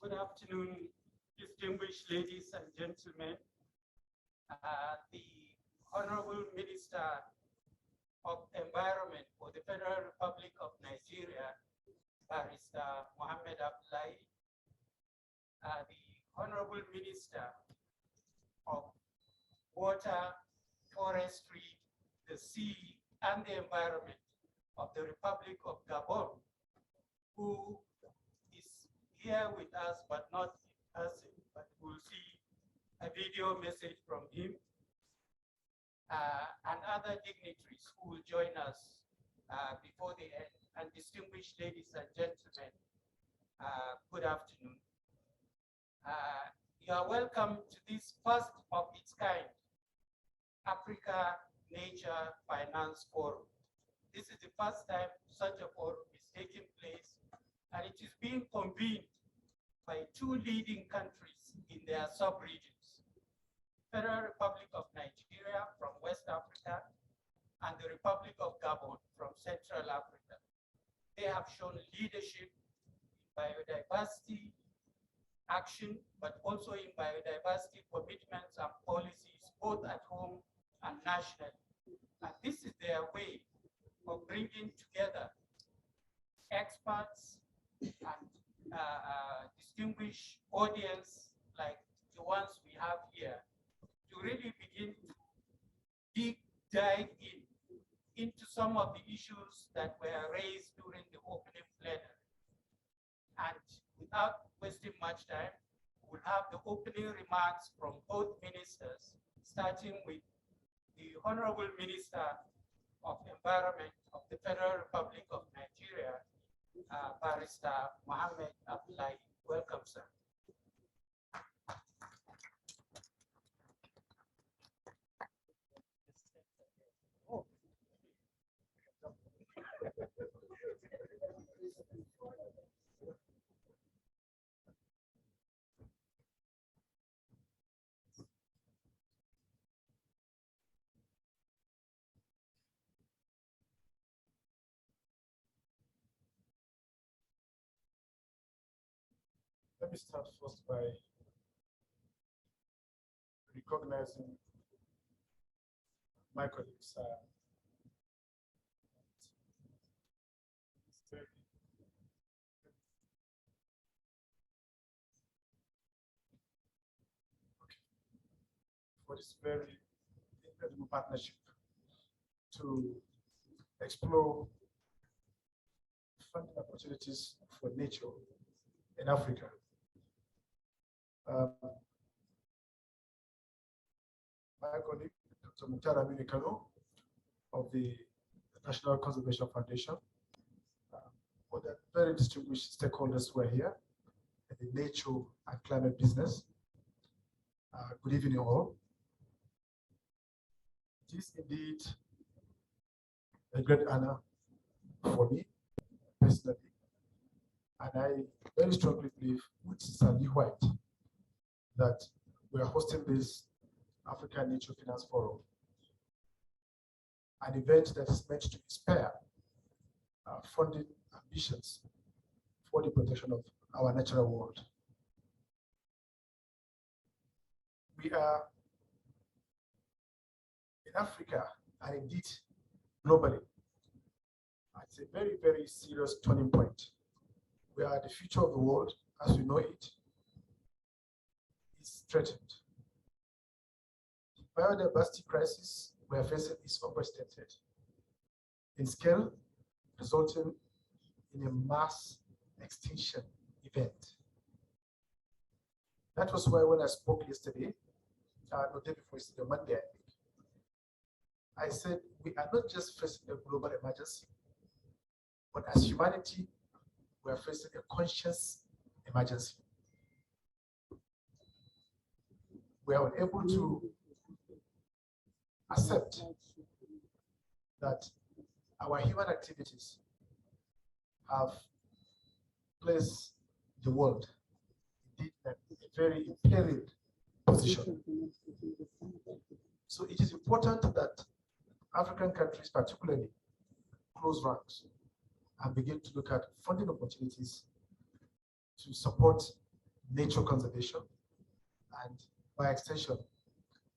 Good afternoon, distinguished ladies and gentlemen. The Honorable Minister of Environment for the Federal Republic of Nigeria, Barrister Mohammed Abdullahi, the Honorable Minister of Water, Forestry, the Sea, and the Environment of the Republic of Gabon, who is here with us, but not in person, but we'll see a video message from him, and other dignitaries who will join us before the end. And distinguished ladies and gentlemen, good afternoon. You are welcome to this first of its kind Africa Nature Finance Forum. This is the first time such a forum is taking place, and it is being convened by two leading countries in their sub-regions, Federal Republic of Nigeria from West Africa and the Republic of Gabon from Central Africa. They have shown leadership in biodiversity action, but also in biodiversity commitments and policies, both at home and nationally. And this is their way of bringing together experts and distinguished audience like the ones we have here to really begin to dive into some of the issues that were raised during the opening plenary. And without wasting much time, we'll have the opening remarks from both ministers, starting with the Honorable Minister of Environment of the Federal Republic of Nigeria, Barrister Mohammed Abdullahi. Welcome, sir. Let me start first by recognizing my colleagues. For this very incredible partnership to explore funding opportunities for nature in Africa. My colleague, Dr. Mukhtar Aminikano of the National Conservation Foundation, other very distinguished stakeholders who are here, in the nature and climate business. Good evening all. It is indeed a great honor for me personally, and I very strongly believe with Sandy White that we are hosting this African Nature Finance Forum, an event that is meant to inspire funding ambitions for the protection of our natural world. We are in Africa and indeed globally at a very, very serious turning point where the future of the world as we know it is threatened. The biodiversity crisis we are facing is unprecedented in scale, resulting in a mass extinction event. That was why when I spoke yesterday, the day before yesterday, Monday, I said we are not just facing a global emergency, but as humanity, we are facing a conscious emergency. We are unable to accept that our human activities have placed the world indeed in a very imperiled position. So it is important that African countries particularly close ranks and begin to look at funding opportunities to support nature conservation, and by extension,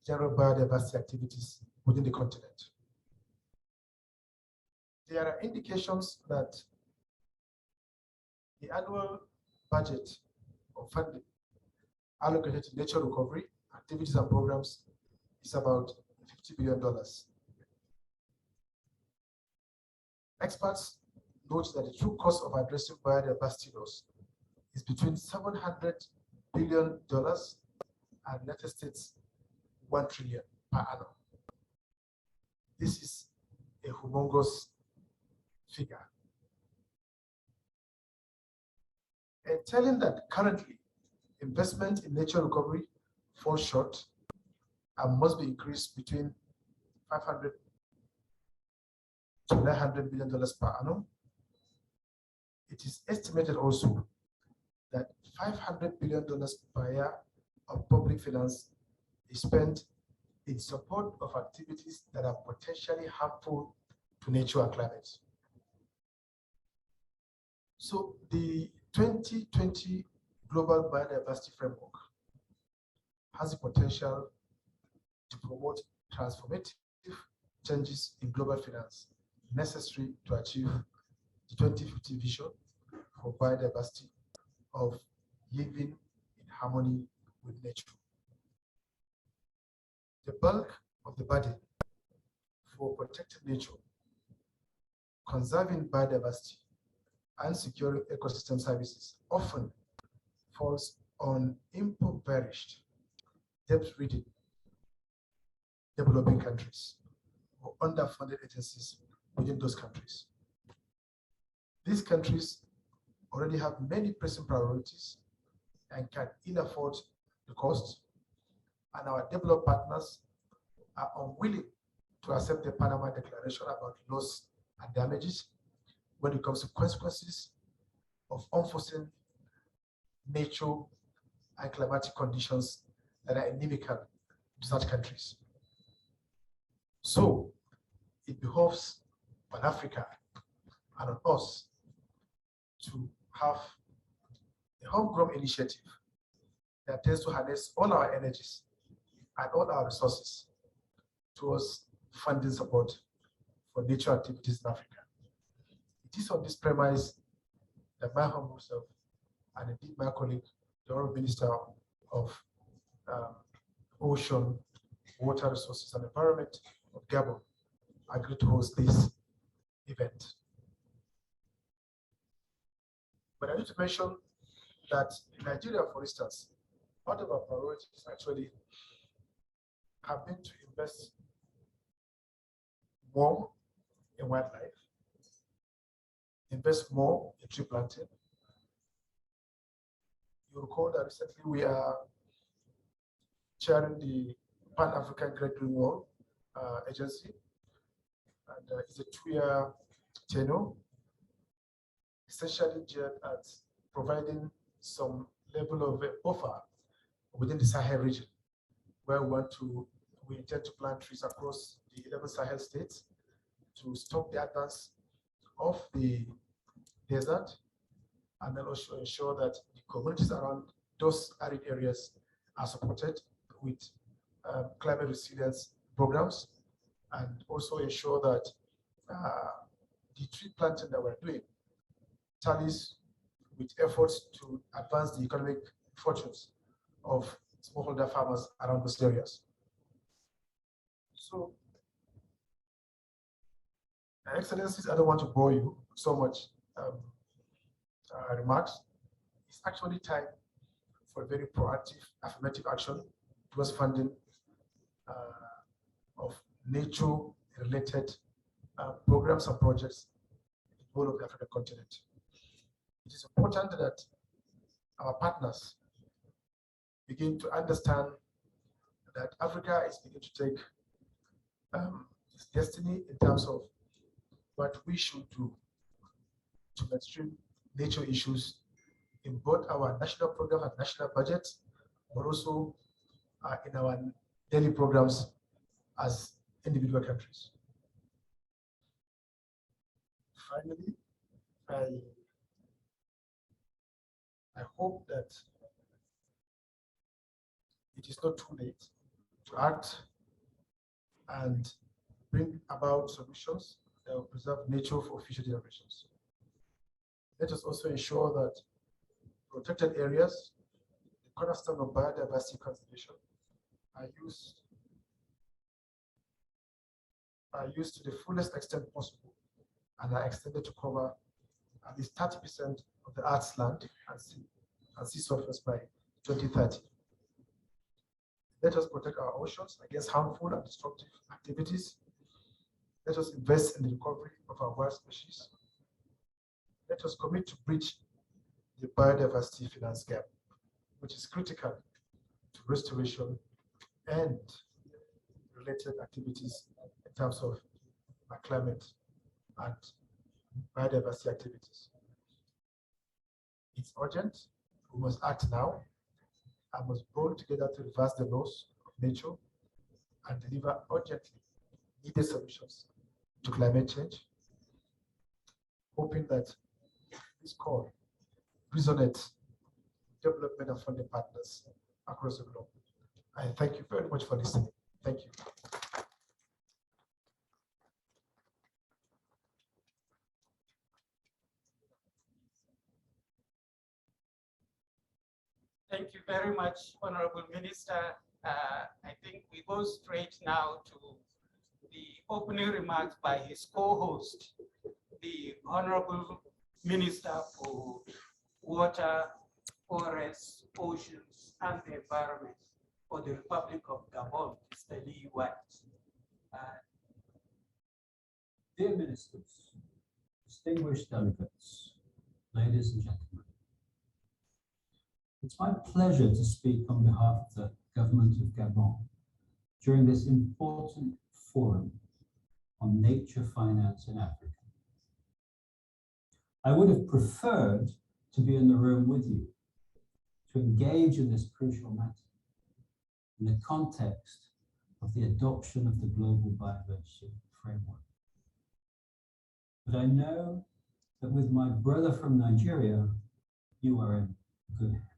general biodiversity activities within the continent. There are indications that the annual budget of funding allocated to nature recovery activities and programs is about $50 billion. Experts note that the true cost of addressing biodiversity loss is between $700 billion and United States $1 trillion per annum. This is a humongous figure. And telling that currently investment in nature recovery falls short and must be increased between $500 to $900 billion per annum. It is estimated also that $500 billion per year of public finance is spent in support of activities that are potentially harmful to nature and climate. So the 2020 Global Biodiversity Framework has the potential to promote transformative changes in global finance necessary to achieve the 2050 vision for biodiversity of living in harmony with nature. The bulk of the burden for protecting nature, conserving biodiversity, and securing ecosystem services often falls on impoverished, debt-ridden developing countries or underfunded agencies within those countries. These countries already have many pressing priorities and can ill afford the cost, and our developed partners are unwilling to accept the Panama Declaration about loss and damages when it comes to consequences of unforeseen nature and climatic conditions that are inimical to such countries. So it behoves on Africa and on us to have a homegrown initiative that tends to harness all our energies and all our resources towards funding support for nature activities in Africa. It is on this premise that my humble self and indeed my colleague, the Honorable Minister of Ocean, Water Resources and Environment of Gabon, agreed to host this event. But I need to mention that in Nigeria, for instance, part of our priorities actually have been to invest more in wildlife, invest more in tree planting. You recall that recently we are chairing the Pan-African Great Green Wall Agency, and it's a 2-year tenure, essentially geared at providing some level of buffer within the Sahel region, where we intend to plant trees across the 11 Sahel states to stop the advance of the desert, and then also ensure that the communities around those arid areas are supported with climate resilience programs, and also ensure that the tree planting that we're doing tallies with efforts to advance the economic fortunes of smallholder farmers around those areas. So, Excellencies, I don't want to bore you so much remarks. It's actually time for a very proactive, affirmative action towards funding of nature-related programs and projects in the whole of the African continent. It is important that our partners begin to understand that Africa is beginning to take its destiny in terms of what we should do to mainstream nature issues in both our national program and national budget, but also in our daily programs as individual countries. Finally, I hope that it is not too late to act and bring about solutions that will preserve nature for future generations. Let us also ensure that protected areas, the cornerstone of biodiversity conservation, are used to the fullest extent possible and are extended to cover at least 30% of the Earth's land and sea surface by 2030. Let us protect our oceans against harmful and destructive activities. Let us invest in the recovery of our wild species. Let us commit to bridge the biodiversity finance gap, which is critical to restoration and related activities in terms of climate and biodiversity activities. It's urgent. We must act now and must bond together to reverse the laws of nature and deliver urgently needed solutions to climate change, hoping that this call resonates with development and funding partners across the globe. I thank you very much for listening. Thank you. Thank you very much, Honorable Minister. I think we go straight now to the opening remarks by his co-host, the Honorable Minister for Water, Forests, Oceans, and the Environment for the Republic of Gabon, Mr. Lee White. Dear Ministers, distinguished delegates, ladies and gentlemen, it's my pleasure to speak on behalf of the government of Gabon during this important forum on nature finance in Africa. I would have preferred to be in the room with you to engage in this crucial matter in the context of the adoption of the Global Biodiversity Framework. But I know that with my brother from Nigeria, you are in good hands.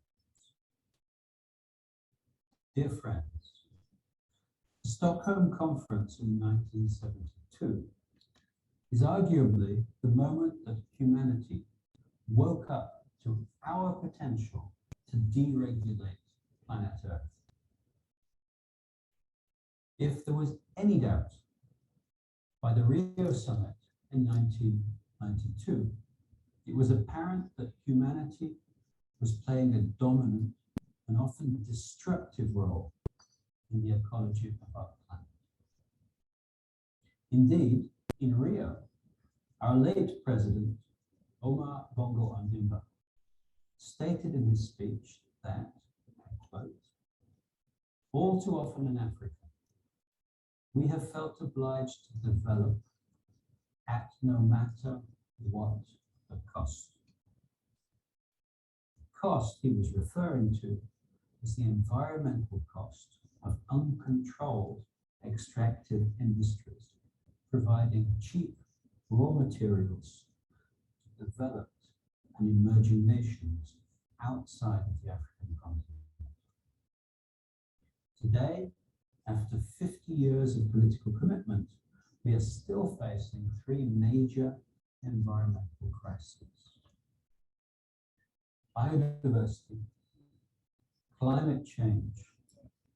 Dear friends, the Stockholm Conference in 1972 is arguably the moment that humanity woke up to our potential to deregulate planet Earth. If there was any doubt, by the Rio Summit in 1992, it was apparent that humanity was playing a dominant and often destructive role in the ecology of our planet. Indeed, in Rio, our late president, Omar Bongo Ondimba, stated in his speech that, I quote, all too often in Africa, we have felt obliged to develop at no matter what the cost. Cost he was referring to is the environmental cost of uncontrolled extractive industries providing cheap raw materials to developed and emerging nations outside of the African continent. Today, after 50 years of political commitment, we are still facing three major environmental crises: biodiversity, climate change,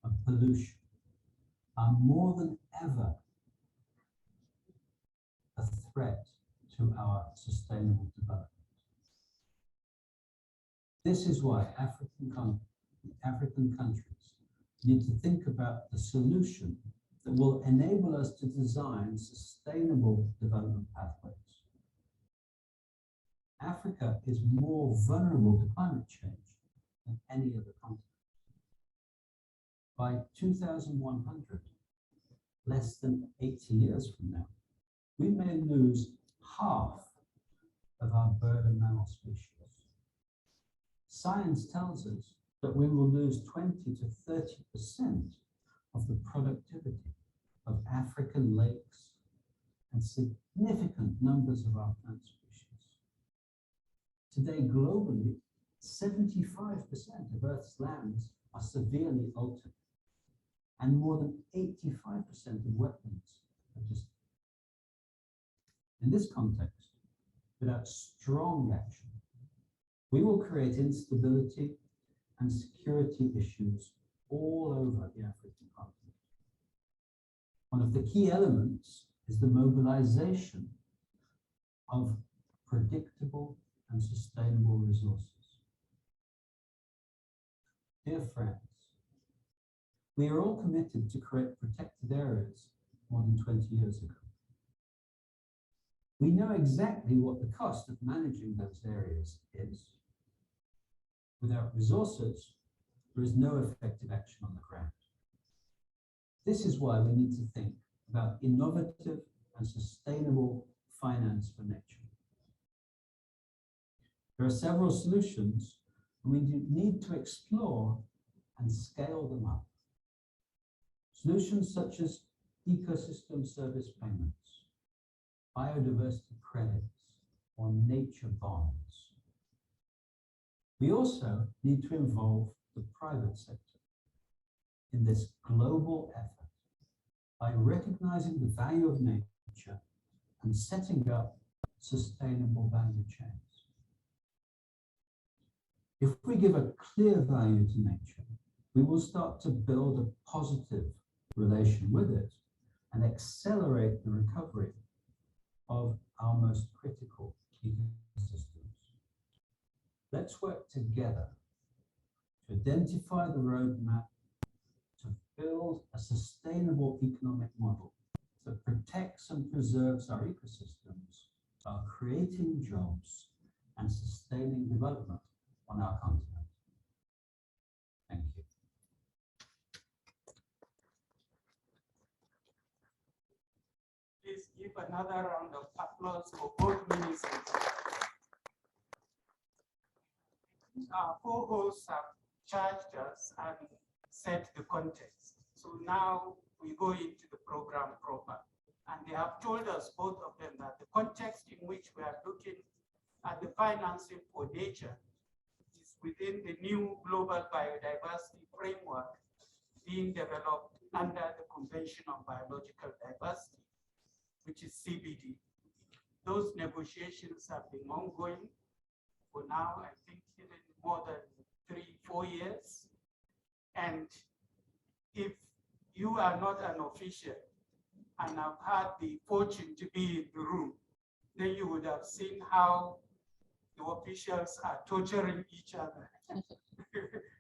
and pollution are more than ever a threat to our sustainable development. This is why African countries need to think about the solution that will enable us to design sustainable development pathways. Africa is more vulnerable to climate change than any other continent. By 2100, less than 80 years from now, we may lose half of our bird and mammal species. Science tells us that we will lose 20 to 30% of the productivity of African lakes and significant numbers of our plant species. Today, globally, 75% of Earth's lands are severely altered, and more than 85% of wetlands are just. In this context, without strong action, we will create instability and security issues all over the African continent. One of the key elements is the mobilization of predictable and sustainable resources. Dear friends, we are all committed to create protected areas more than 20 years ago. We know exactly what the cost of managing those areas is. Without resources, there is no effective action on the ground. This is why we need to think about innovative and sustainable finance for nature. There are several solutions, and we need to explore and scale them up. Solutions such as ecosystem service payments, biodiversity credits, or nature bonds. We also need to involve the private sector in this global effort by recognizing the value of nature and setting up sustainable value chains. If we give a clear value to nature, we will start to build a positive relation with it and accelerate the recovery of our most critical ecosystems. Let's work together to identify the roadmap to build a sustainable economic model that protects and preserves our ecosystems while creating jobs and sustaining development on our continent. Thank you. Please give another round of applause for both ministers. Our co-hosts have charged us and set the context. So now we go into the program proper. And they have told us, both of them, that the context in which we are looking at the financing for nature is within the new global biodiversity framework being developed under the Convention on Biological Diversity, which is CBD. Those negotiations have been ongoing for now, I think, even more than 3-4 years. And if you are not an official and have had the fortune to be in the room, then you would have seen how the officials are torturing each other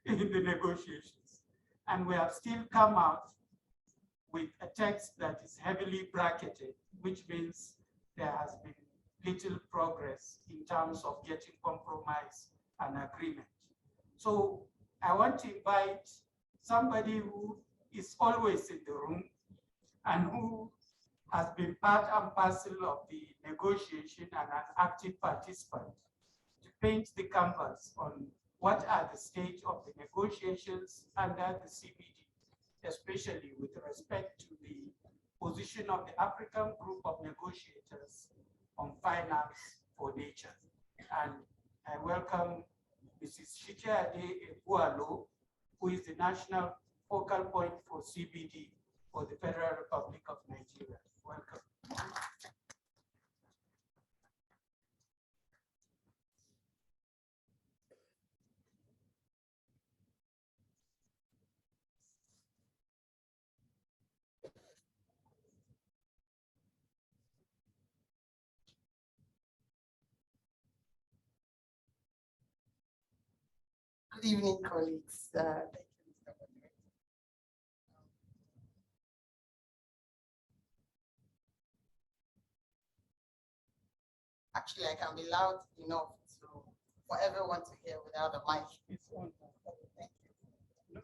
in the negotiations. And we have still come out with a text that is heavily bracketed, which means there has been little progress in terms of getting compromise and agreement. So I want to invite somebody who is always in the room and who has been part and parcel of the negotiation and an active participant to paint the canvas on what are the stage of the negotiations under the CBD, especially with respect to the position of the African group of negotiators on finance for nature. And I welcome Mrs. Shikiade Ebualo, who is the national focal point for CBD for the Federal Republic of Nigeria. Welcome. Good evening, colleagues. Thank you, Mr. Moderator. Actually, I can be loud enough for everyone to hear without the mic. It's on. Thank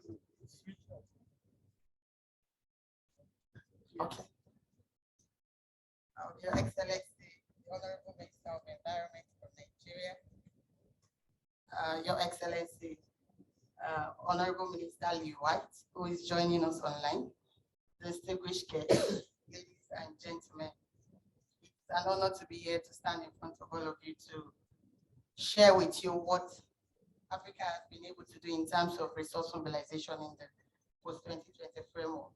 you. Switch off. Okay. Your Excellency, the Honorable Minister of Environment from Nigeria, Your Excellency, Honorable Minister Lee White, who is joining us online, distinguished guests, ladies and gentlemen, it's an honor to be here to stand in front of all of you to share with you what Africa has been able to do in terms of resource mobilization in the post-2020 framework.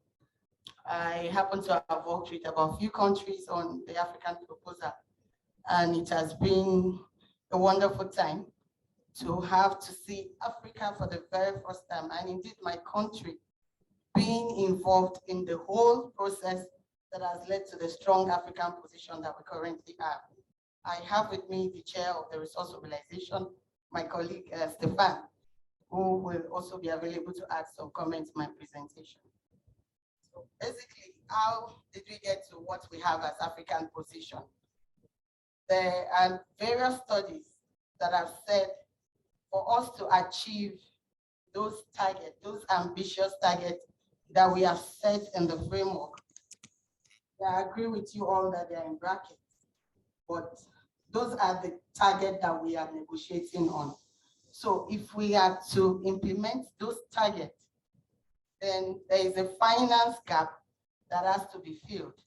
I happen to have worked with about a few countries on the African proposal, and it has been a wonderful time to have to see Africa for the very first time, and indeed my country, being involved in the whole process that has led to the strong African position that we currently have. I have with me the chair of the resource mobilization, my colleague Stefan, who will also be available to add some comments to my presentation. So basically, how did we get to what we have as African position? There are various studies that have said for us to achieve those targets, those ambitious targets that we have set in the framework. I agree with you all that they are in brackets, but those are the targets that we are negotiating on. So if we are to implement those targets, then there is a finance gap that has to be filled,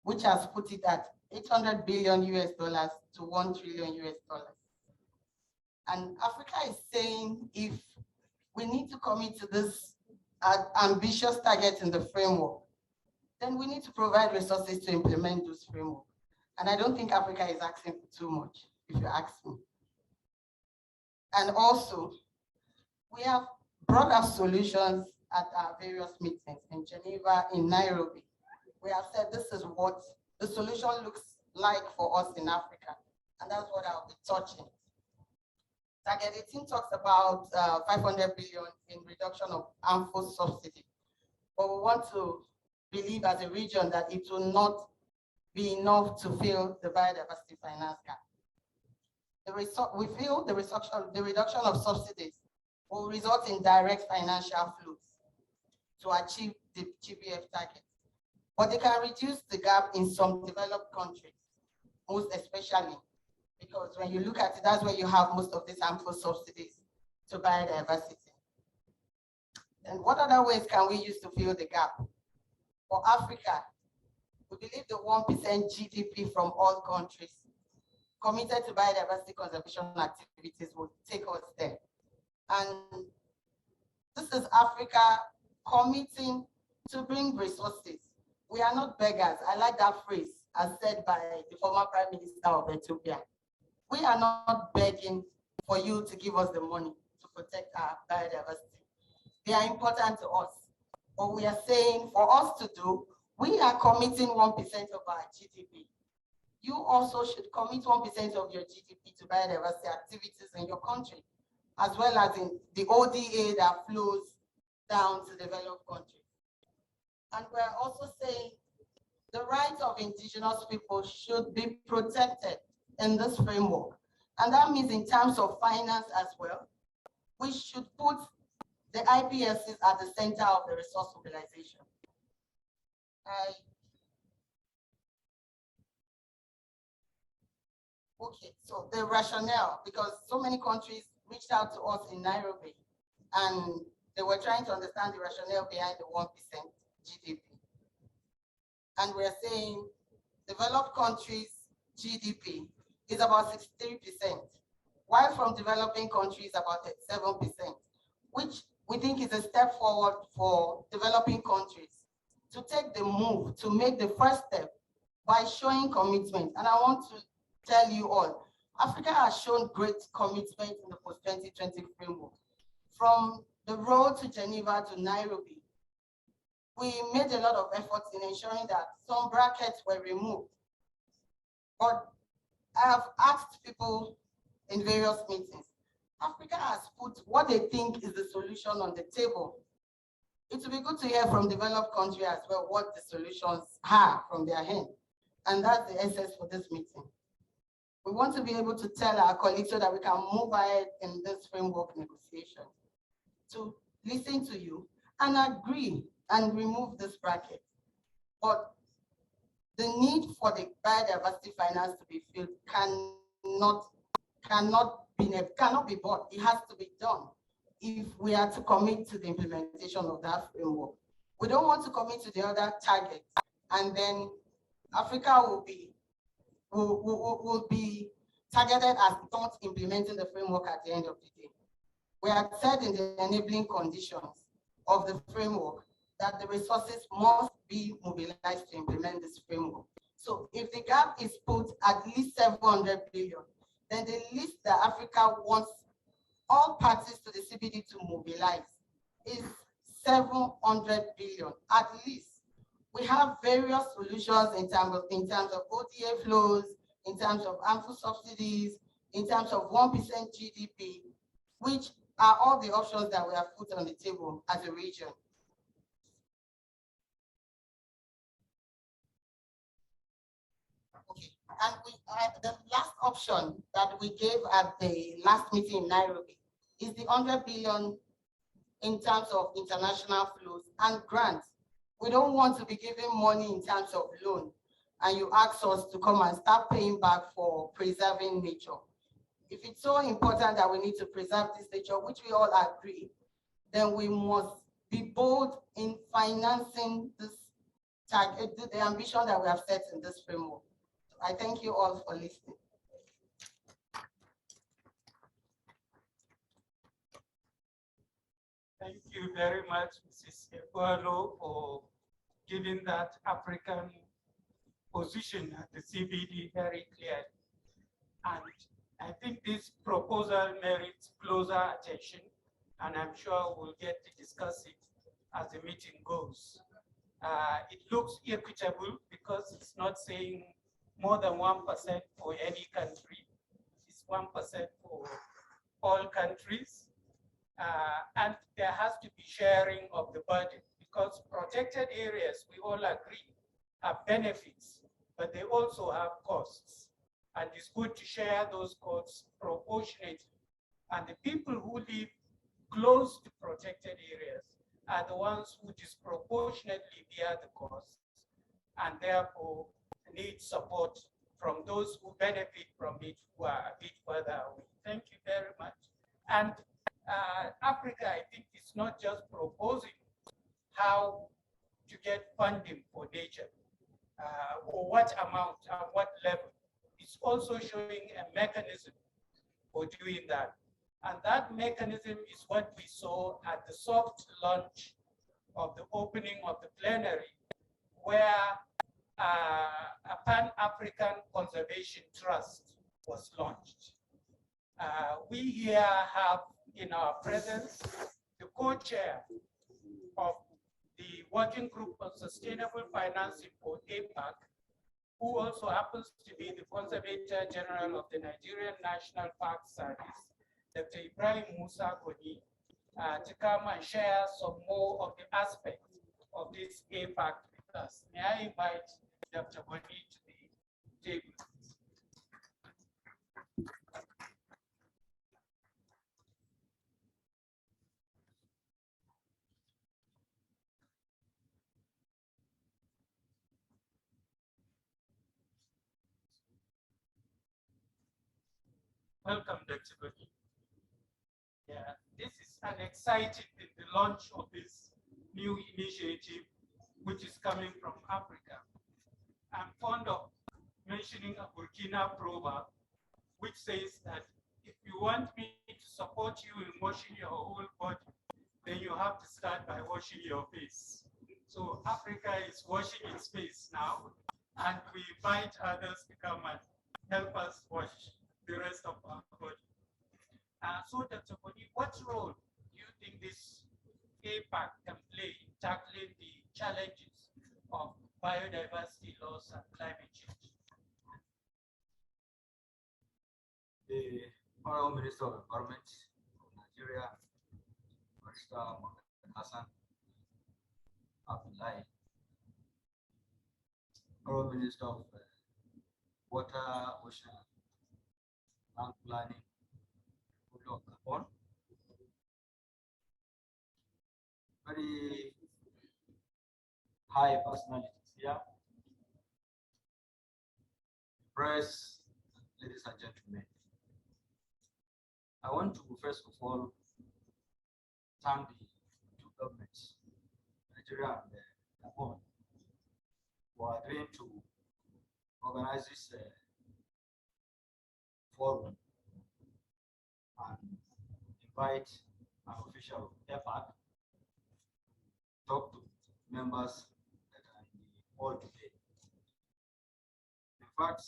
which has put it at $800 billion US dollars to $1 trillion US dollars. And Africa is saying if we need to commit to this ambitious target in the framework, then we need to provide resources to implement those framework. And I don't think Africa is asking for too much, if you ask me. And also, we have brought up solutions at our various meetings in Geneva, in Nairobi. We have said this is what the solution looks like for us in Africa. And that's what I'll be touching. Target 18 talks about 500 billion in reduction of harmful subsidy. But we want to believe as a region that it will not be enough to fill the biodiversity finance gap. We feel the reduction of subsidies will result in direct financial flows to achieve the GBF target. But they can reduce the gap in some developed countries, most especially, because when you look at it, that's where you have most of these harmful subsidies to biodiversity. And what other ways can we use to fill the gap? For Africa, we believe the 1% GDP from all countries committed to biodiversity conservation activities will take us there. And this is Africa committing to bring resources. We are not beggars. I like that phrase as said by the former Prime Minister of Ethiopia. We are not begging for you to give us the money to protect our biodiversity. They are important to us. What we are saying for us to do, we are committing 1% of our GDP. You also should commit 1% of your GDP to biodiversity activities in your country, as well as in the ODA that flows down to developed countries. And we're also saying the rights of indigenous people should be protected in this framework. And that means in terms of finance as well, we should put the IPSs at the center of the resource mobilization. Okay, so the rationale, because so many countries reached out to us in Nairobi and they were trying to understand the rationale behind the 1% GDP. And we're saying developed countries' GDP is about 63%, while from developing countries about 37%, which we think is a step forward for developing countries to take the move, to make the first step by showing commitment. And I want to tell you all, Africa has shown great commitment in the post-2020 framework. From the road to Geneva to Nairobi, we made a lot of efforts in ensuring that some brackets were removed. But I have asked people in various meetings, Africa has put what they think is the solution on the table. It would be good to hear from developed countries as well what the solutions are from their hand. And that's the essence for this meeting. We want to be able to tell our colleagues so that we can move ahead in this framework negotiation, to listen to you and agree and remove this bracket. But the need for the biodiversity finance to be filled cannot be bought. It has to be done if we are to commit to the implementation of that framework. We don't want to commit to the other targets and then Africa will be targeted as not implementing the framework at the end of the day. We had said in the enabling conditions of the framework that the resources must be mobilized to implement this framework. So if the gap is put at least 700 billion, then the list that Africa wants all parties to the CBD to mobilize is 700 billion at least. We have various solutions in terms of ODA flows, in terms of Anff subsidies, in terms of 1% GDP, which are all the options that we have put on the table as a region. Okay, and the last option that we gave at the last meeting in Nairobi is the 100 billion in terms of international flows and grants. We don't want to be giving money in terms of loan, and you ask us to come and start paying back for preserving nature. If it's so important that we need to preserve this nature, which we all agree, then we must be bold in financing this target, the ambition that we have set in this framework. I thank you all for listening. Thank you very much, Mrs. Ekwalo, for giving that African position at the CBD very clear. And I think this proposal merits closer attention, and I'm sure we'll get to discuss it as the meeting goes. It looks equitable because it's not saying more than 1% for any country. It's 1% for all countries. And there has to be sharing of the burden, because protected areas, we all agree, have benefits, but they also have costs. And it's good to share those costs proportionately. And the people who live close to protected areas are the ones who disproportionately bear the costs, and therefore need support from those who benefit from it who are a bit further away. Thank you very much. And Africa, I think, is not just proposing how to get funding for nature, or what amount and what level. It's also showing a mechanism for doing that. And that mechanism is what we saw at the soft launch of the opening of the plenary, where a Pan-African Conservation Trust was launched. We here have in our presence the co-chair of the Working Group on Sustainable Financing for Apac, who also happens to be the Conservator General of the Nigerian National Park Service, Dr. Ibrahim Musa Goni, to come and share some more of the aspects of this Apac with us. May I invite Dr. Goni to the table? Welcome, Dr. Goni. Yeah, this is an exciting thing, the launch of this new initiative, which is coming from Africa. I'm fond of mentioning a Burkina proverb, which says that if you want me to support you in washing your whole body, then you have to start by washing your face. So Africa is washing its face now, and we invite others to come and help us wash the rest of our body. So Dr. Goni, what role do you think this APAC can play in tackling the challenges of biodiversity loss and climate change? The Honorable Minister of Environment of Nigeria, Mr. Mohammed Abdullahi, Honorable Minister of Water, Ocean, Land Planning, of Gabon, very high personalities here, press, ladies and gentlemen. I want to first of all thank the two governments, Nigeria and Gabon, for agreeing to organize this forum and invite an official of Apac, talk to members that are in the hall today. In fact,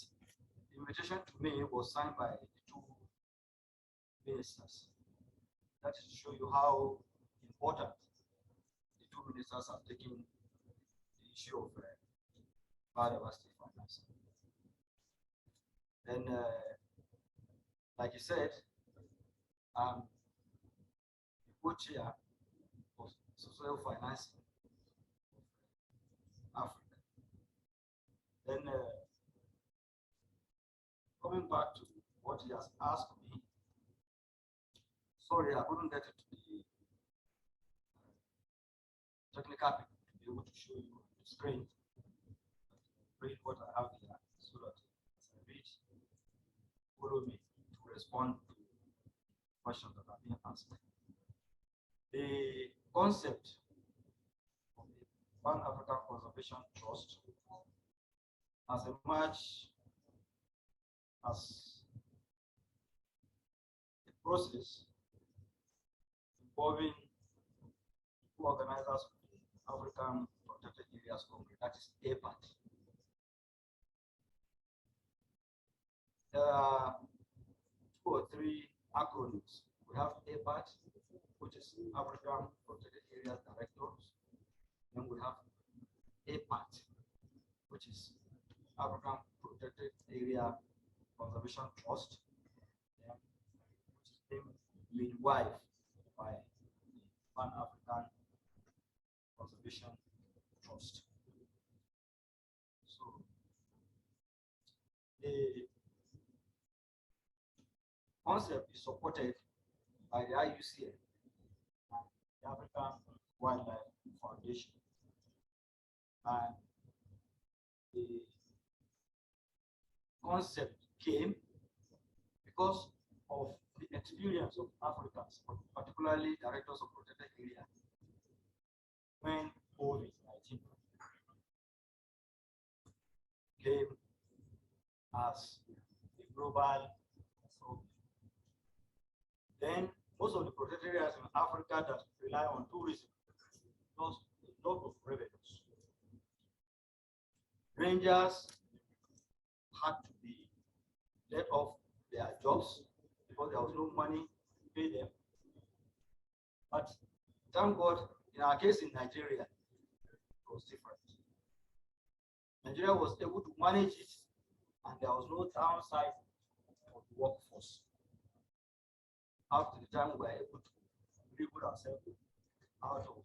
the invitation to me was signed by the two ministers. That is to show you how important the two ministers have taken the issue of biodiversity finance. Then, like you said, the co-chair of social financing of Africa. Then, coming back to what he has asked me, sorry, I couldn't get it to the technical people to be able to show you on the screen. Read what I have here so that as I read, follow me to respond to questions that are being asked. The concept of the Pan-African Conservation Trust has emerged as a process involving two organizers of the African Protected Areas Congress, that is APAC. There are 2 or 3 acronyms. We have APAC, which is African Protected Areas Directors. Then we have APAT, which is African Protected Area Conservation Trust, which is named midwife by the Pan-African Conservation Trust. So the concept is supported by the IUCN and the African Wildlife Foundation. And the concept came because of the experience of Africans, particularly directors of protected areas, when COVID-19 came as a global problem. Then most of the protected areas in Africa that rely on tourism lost a lot of revenues. Rangers had to be let off their jobs because there was no money to pay them. But thank God, in our case in Nigeria, it was different. Nigeria was able to manage it, and there was no downside of the workforce. After the time, we were able to rebuild ourselves out of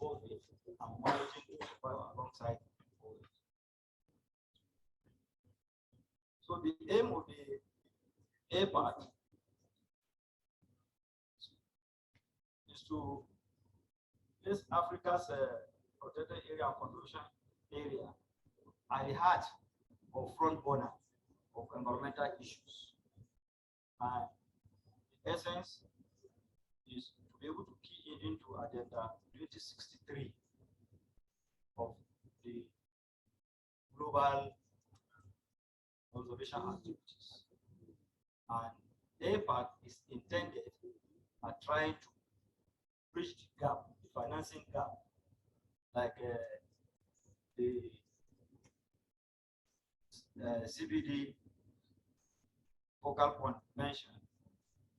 COVID and managing to survive alongside COVID. So the aim of the APAC is to place Africa's protected area and conservation area at the heart or front burner of environmental issues. And the essence is to be able to key into Agenda 2063 of the global conservation activities. And APAC is intended at trying to bridge the gap, the financing gap, like the CBD focal point mentioned.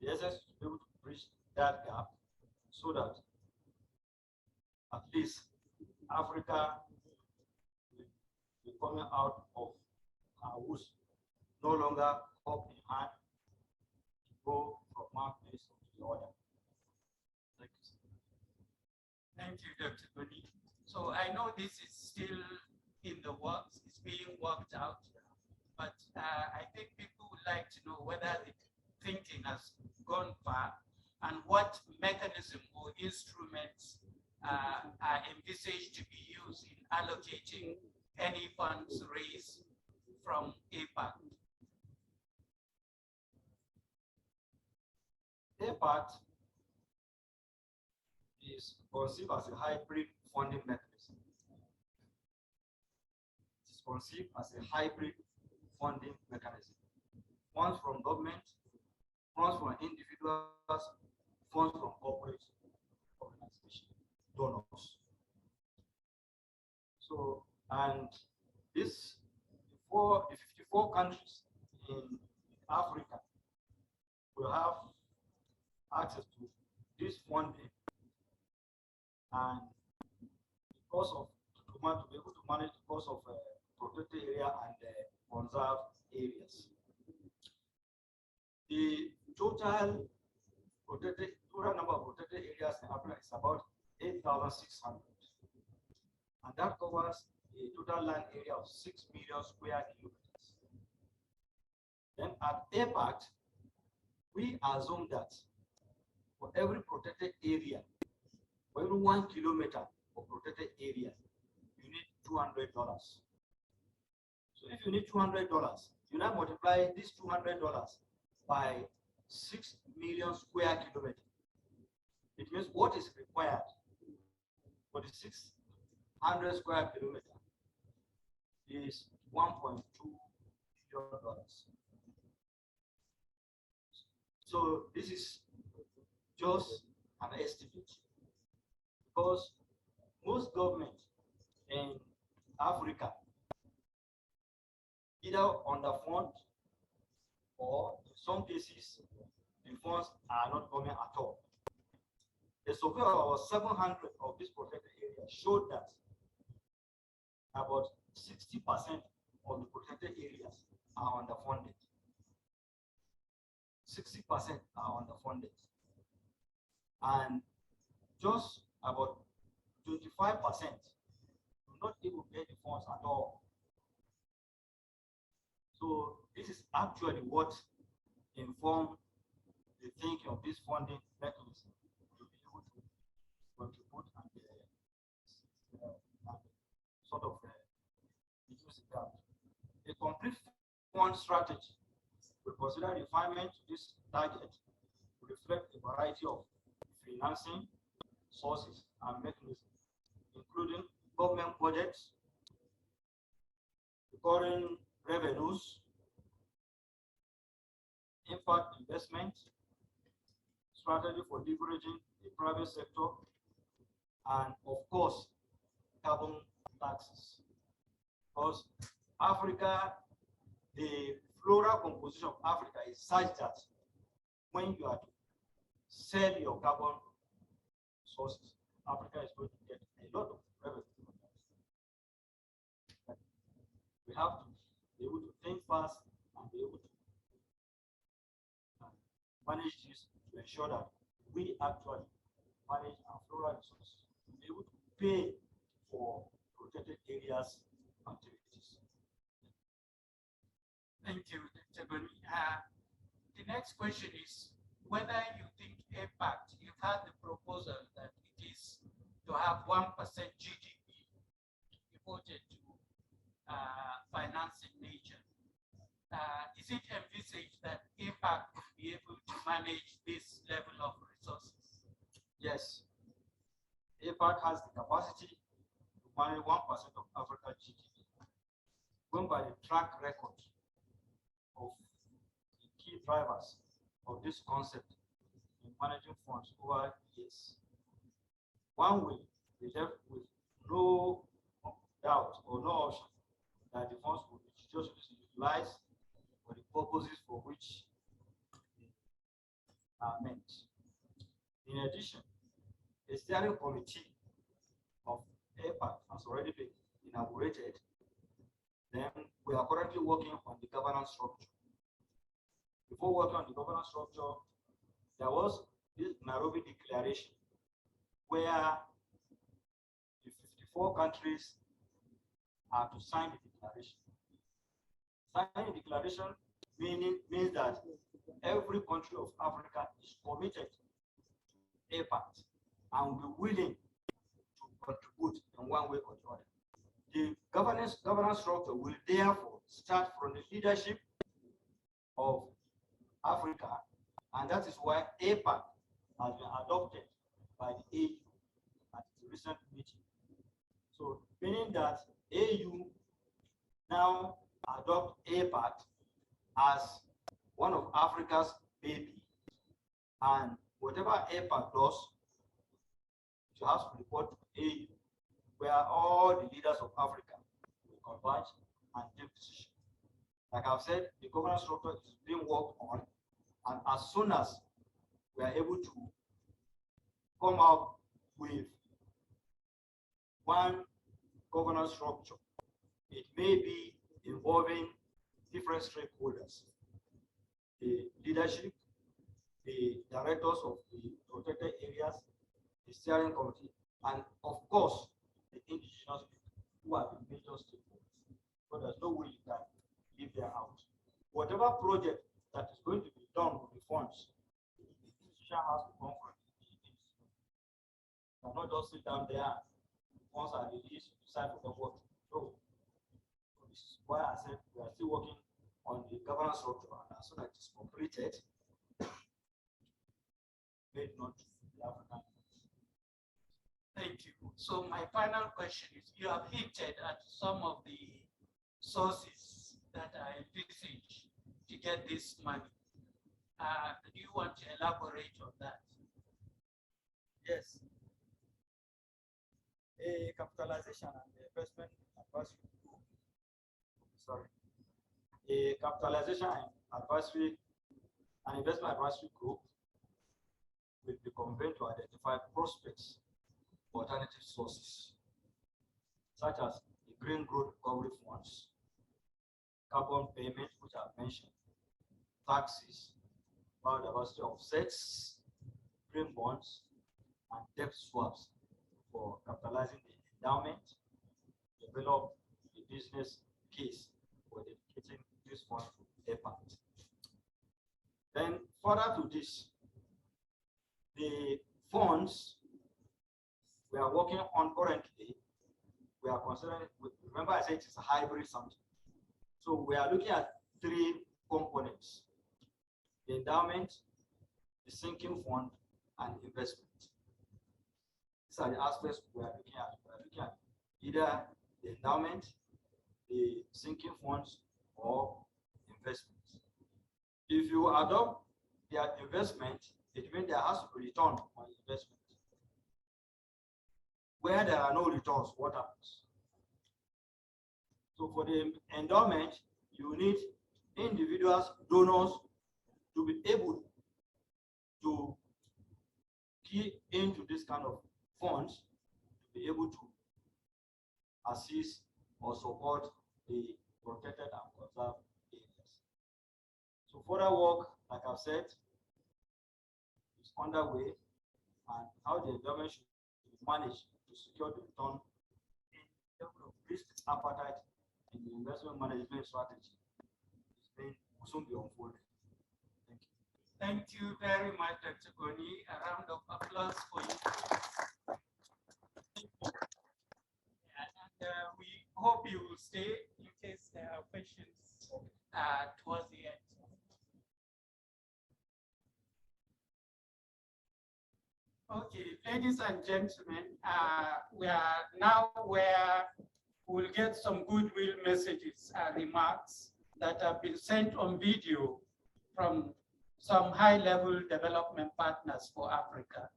The essence is to be able to bridge that gap so that at least Africa will be coming out of our woods no longer up in hand to go from one place to the other. Thank you. Thank you, Dr. Boni. So I know this is still in the works, it's being worked out, but I think people would like to know whether the thinking has gone far and what mechanism or instruments are envisaged to be used in allocating any funds raised from APAC. APAC is conceived as a hybrid funding mechanism. It is conceived as a hybrid funding mechanism. Funds from government, funds from individuals, funds from corporates, countries in Africa will have access to this funding, and because of to be able to manage the cost of protected area and conserved areas. The total number of protected areas in Africa is about 8,600, and that covers a total land area of 6 million square kilometers. Then at Apac, we assume that for every protected area, for every 1 kilometer of protected area, you need $200. So if you need $200, you now multiply this $200 by 6 million square kilometers. It means what is required for the 600 square kilometer is $1.2 billion. So this is just an estimate, because most governments in Africa either underfund, or in some cases the funds are not coming at all. The survey of about 700 of these protected areas showed that about 60% of the protected areas are underfunded. 60% are underfunded, and just about 25% do not even get the funds at all. So this is actually what informed the thinking of this funding mechanism to be able to contribute and sort of reduce the gap. A complete fund strategy will consider refinement to this target to reflect a variety of financing sources and mechanisms, including government budgets, recurring revenues, impact investment, strategy for leveraging the private sector, and of course, carbon taxes. Because Africa, the floral composition of Africa is such that when you are to sell your carbon sources, Africa is going to get a lot of revenue from that. We have to be able to think fast and be able to manage this to ensure that we actually manage our floral resources to be able to pay for protected areas activities. Thank you, Dr. Boni. The next question is whether you think Apac, you've had the proposal that it is to have 1% GDP devoted to financing nature. Is it envisaged that Apac will be able to manage this level of resources? Yes, Apac has the capacity to manage 1% of African GDP, going by the track record of the key drivers of this concept in managing funds over years. One will be left with no doubt or no option that the funds will be just utilized for the purposes for which they are meant. In addition, a steering committee of Apac has already been inaugurated. Then we are currently working on the governance structure. Before working on the governance structure, there was this Nairobi Declaration where the 54 countries are to sign the declaration. Signing the declaration means that every country of Africa is committed to Apac and will be willing to contribute in one way or the other. The governance structure will therefore start from the leadership of Africa, and that is why Apac has been adopted by the AU at the recent meeting. So, meaning that AU now adopt Apac as one of Africa's baby, and whatever Apac does, it has to report to AU, where all the leaders of Africa will converge and take decisions. Like I've said, the governance structure is being worked on, and as soon as we are able to come up with one governance structure, it may be involving different stakeholders, the leadership, the directors of the protected areas, the steering committee, and of course, the indigenous people who are the major stakeholders. But there's no way you can leave them out. Whatever project that is going to be done with the funds, the institution has to come from the institution. You cannot just sit down there, once I release, decide for the work. No. So this is why I said we are still working on the governance structure, and as soon as it is completed, made known to the African. Thank you. So my final question is, you have hinted at some of the sources that are envisaged to get this money. Do you want to elaborate on that? Yes. A capitalization and investment advisory group. Sorry. A capitalization and advisory and investment advisory group will be convened to identify prospects for alternative sources, such as the green growth recovery funds, carbon payment, which I've mentioned, taxes, biodiversity offsets, green bonds, and debt swaps for capitalizing the endowment, develop the business case for dedicating this fund to Apac. Then further to this, the funds we are working on currently, we are considering, remember I said it's a hybrid something. So we are looking at three components: the endowment, the sinking fund, and investment. These are the aspects we are looking at. We are looking at either the endowment, the sinking funds, or investments. If you adopt their investment, it means there has to be return on investment. Where there are no returns, what happens? So for the endowment, you need individuals, donors, to be able to key into this kind of funds to be able to assist or support the protected and conserved areas. So further work, like I've said, is underway, and how the endowment should be managed to secure the return in terms of risk appetite in the investment management strategy will soon be unfolded. Thank you. Thank you very much, Dr. Goni. A round of applause for you. And we hope you will stay in case there are questions towards the end. Okay, ladies and gentlemen, we are now where we'll get some goodwill messages and remarks that have been sent on video from some high-level development partners for Africa.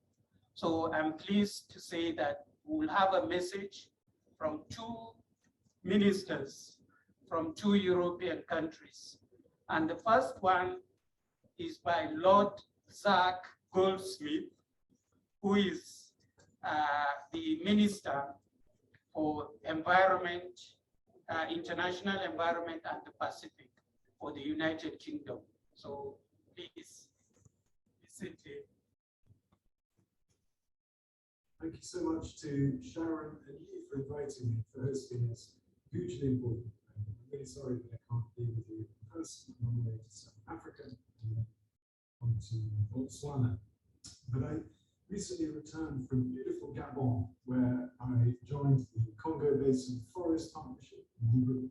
So I'm pleased to say that we'll have a message from two ministers from two European countries. And the first one is by Lord Zach Goldsmith, who is the Minister for Environment, International Environment and the Pacific for the United Kingdom. So please, listen to him. Thank you so much to Sharon and you for inviting me, for hosting this. Hugely important. I'm really sorry that I can't be with you in person. I'm on my way to South Africa and then on to Botswana. But I recently returned from beautiful Gabon, where I joined the Congo Basin Forest Partnership in Hebrew.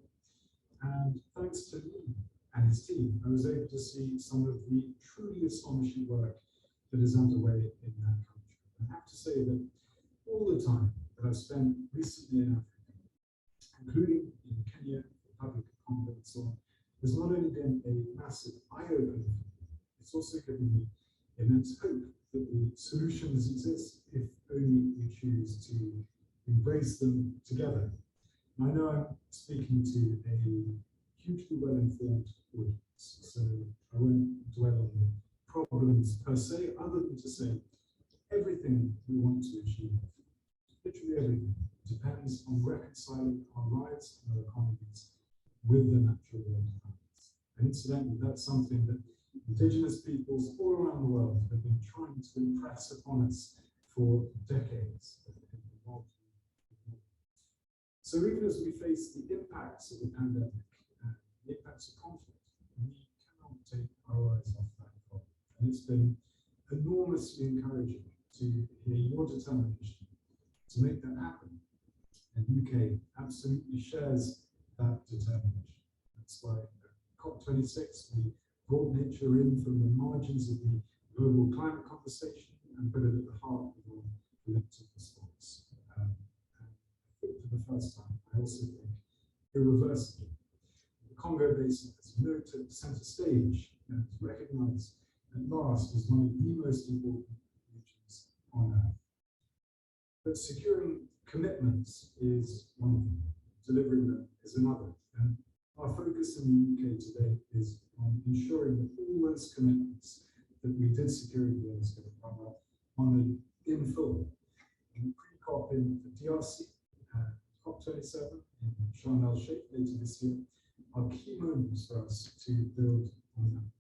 And thanks to Lee and his team, I was able to see some of the truly astonishing work that is underway in that country. I have to say that all the time that I've spent recently in Africa, including in Kenya, the Republic of Congo, and so on, has not only been a massive eye-opener, it's also given me immense hope that the solutions exist if only we choose to embrace them together. And I know I'm speaking to a hugely well-informed audience. So I won't dwell on the problems per se, other than to say everything we want to achieve, literally everything, depends on reconciling our lives and our economies with the natural world around us. And incidentally, that's something that indigenous peoples all around the world have been trying to impress upon us for decades. So even as we face the impacts of the pandemic and the impacts of conflict, we cannot take our eyes off that problem. And it's been enormously encouraging to hear your determination to make that happen. And the UK absolutely shares that determination. That's why at COP26, we brought nature in from the margins of the global climate conversation and put it at the heart of our collective response. And I think for the first time, I also think irreversibly. The Congo Basin has moved to the center stage and is recognized at last as one of the most important regions on Earth. But securing commitments is one thing, delivering them is another. And our focus in the UK today is on ensuring that all those commitments that we did secure in Glasgow are honoured in full. In the pre-COP in the DRC, COP27 in Sharm el-Sheikh later this year are key moments for us to build on that.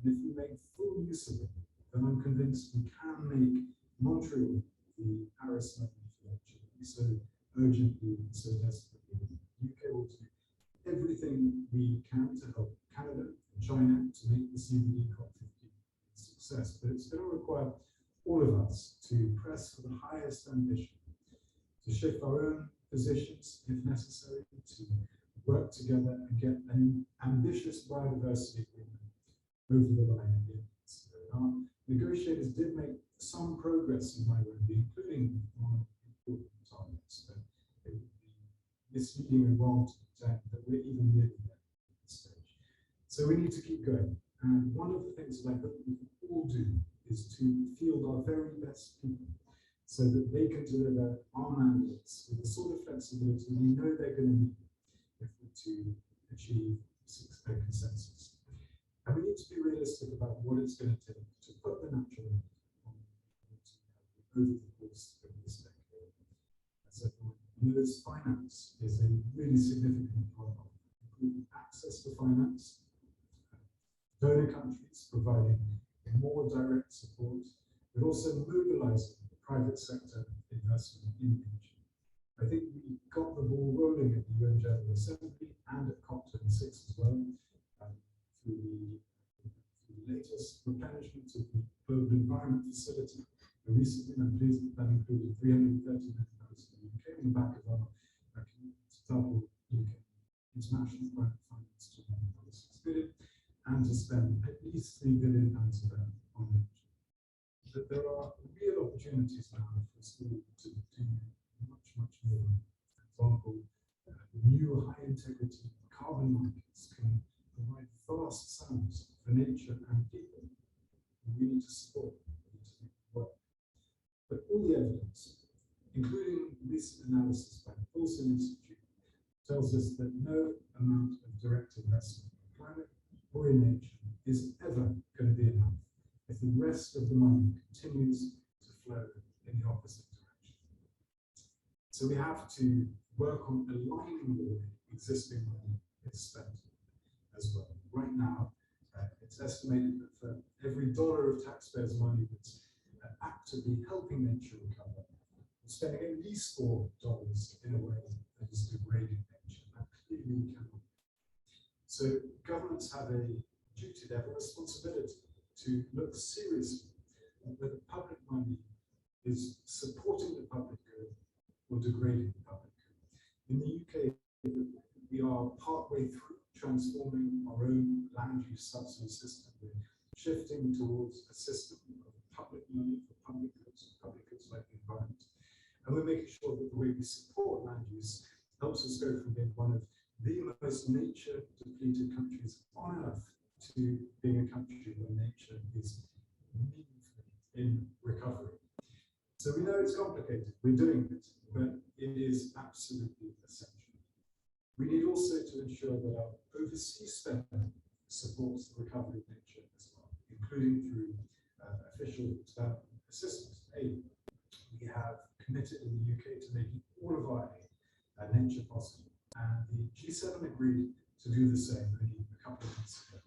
And if we make full use of it, then I'm convinced we can make Montreal the Paris moment for nature that we so urgently and so desperately need. The UK will do everything we can to help Canada and China to make the CBD COP15 a success, but it's going to require all of us to press for the highest ambition, to shift our own positions if necessary, to work together and get an ambitious biodiversity agreement over the line in the end. Our negotiators did make some progress in Nairobi, including on important targets, but it would be misleading and wrong to pretend that we're even nearly there at this stage. So we need to keep going. And one of the things that I hope we can all do is to field our very best people so that they can deliver our mandates with the sort of flexibility we know they're going to need if we're to achieve a consensus. And we need to be realistic about what it's going to take to put the natural on over the course of this decade. As everyone knows, finance is a really significant problem, including access to finance, donor countries providing more direct support, but also mobilizing the private sector investment in nature. I think we got the ball rolling at the UN General Assembly and at COP26 as well, through the latest replenishment of the Global Environment Facility. Recently, I'm pleased that included 330 million from the UK on the back of our commitment to double UK international climate finance to $1.6 billion and to spend at least £3 billion of that on nature. But there are real opportunities now for us to do much more. For example, new high-integrity carbon markets can provide vast sums for nature and people. And we need to support them. We need to make it work. But all the evidence, including recent analysis by the Paulson Institute, tells us that no amount of direct investment in climate or in nature is ever going to be enough if the rest of the money continues to flow in the opposite direction. So we have to work on aligning the way existing money is spent as well. Right now, it's estimated that for every dollar of taxpayers' money that's actively helping nature recover, we're spending at least $4 in a way that is degrading nature. That clearly cannot. So governments have a duty, they have a responsibility to look seriously at whether public money is supporting the public good or degrading the public good. In the UK, we are partway through transforming our own land use subsidy system. We're shifting towards a system of public money for public goods like the environment. And we're making sure that the way we support land use helps us go from being one of the most nature depleted countries on earth to being a country where nature is meaningfully in recovery. So we know it's complicated, we're doing it, but it is absolutely essential. We need also to ensure that our overseas spending supports the recovery of nature as well, including through official development assistance aid. We have committed in the UK to making all of our aid nature possible, and the G7 agreed to do the same only a couple of months ago.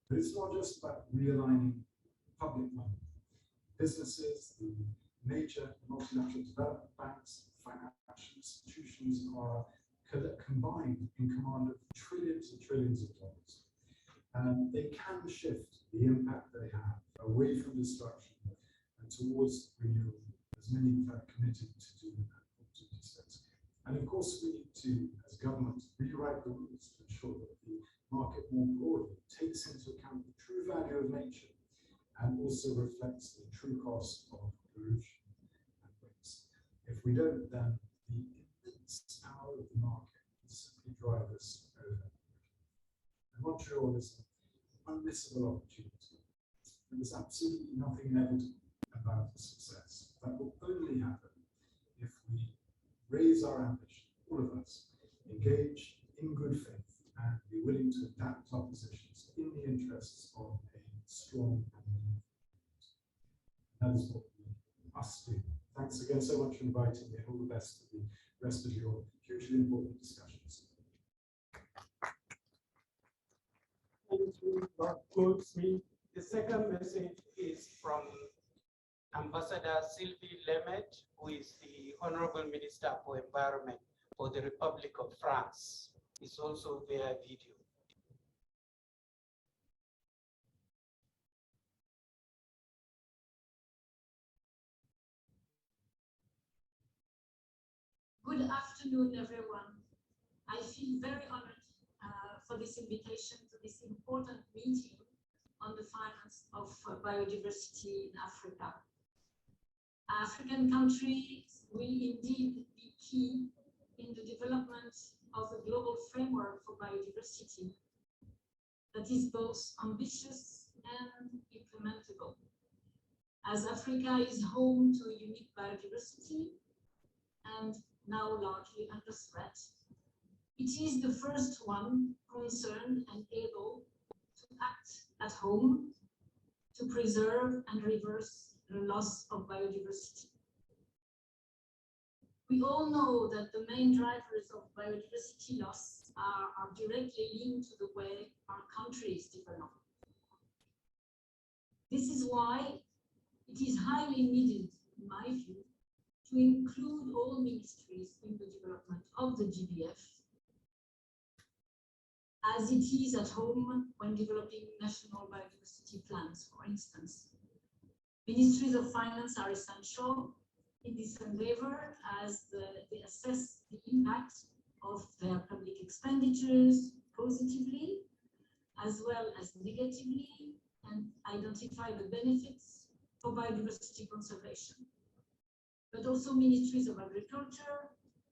But it's not just about realigning public money. Businesses, the major multilateral development banks, financial institutions are combined in command of trillions and trillions of dollars. And they can shift the impact they have away from destruction and towards renewal, as many have committed to do that. And of course, we need to, as governments, rewrite the rules to ensure that the market more broadly takes into account the true value of nature and also reflects the true cost of pollution and waste. If we don't, then the immense power of the market will simply drive us over. And Montreal is an unmissable opportunity. And there's absolutely nothing inevitable about success. That will only happen if we raise our ambition, all of us, engage in good faith, and be willing to adapt our positions in the interests of a strong and meaningful community. That is what we must do. Thanks again so much for inviting me, and all the best for the rest of your hugely important discussions. Thank you, Lord Goldsmith. The second message is from Ambassador Sylvie Lemet, who is the Honorable Minister for Environment for the Republic of France. It's also via video. Good afternoon, everyone. I feel very honored for this invitation to this important meeting on the finance of biodiversity in Africa. African countries will indeed be key in the development of a global framework for biodiversity that is both ambitious and implementable. As Africa is home to a unique biodiversity and now largely under threat, it is the first one concerned and able to act at home to preserve and reverse the loss of biodiversity. We all know that the main drivers of biodiversity loss are directly linked to the way our countries develop. This is why it is highly needed, in my view, to include all ministries in the development of the GBF, as it is at home when developing national biodiversity plans, for instance. Ministries of finance are essential in this endeavor as they assess the impact of their public expenditures positively as well as negatively and identify the benefits for biodiversity conservation. But also ministries of agriculture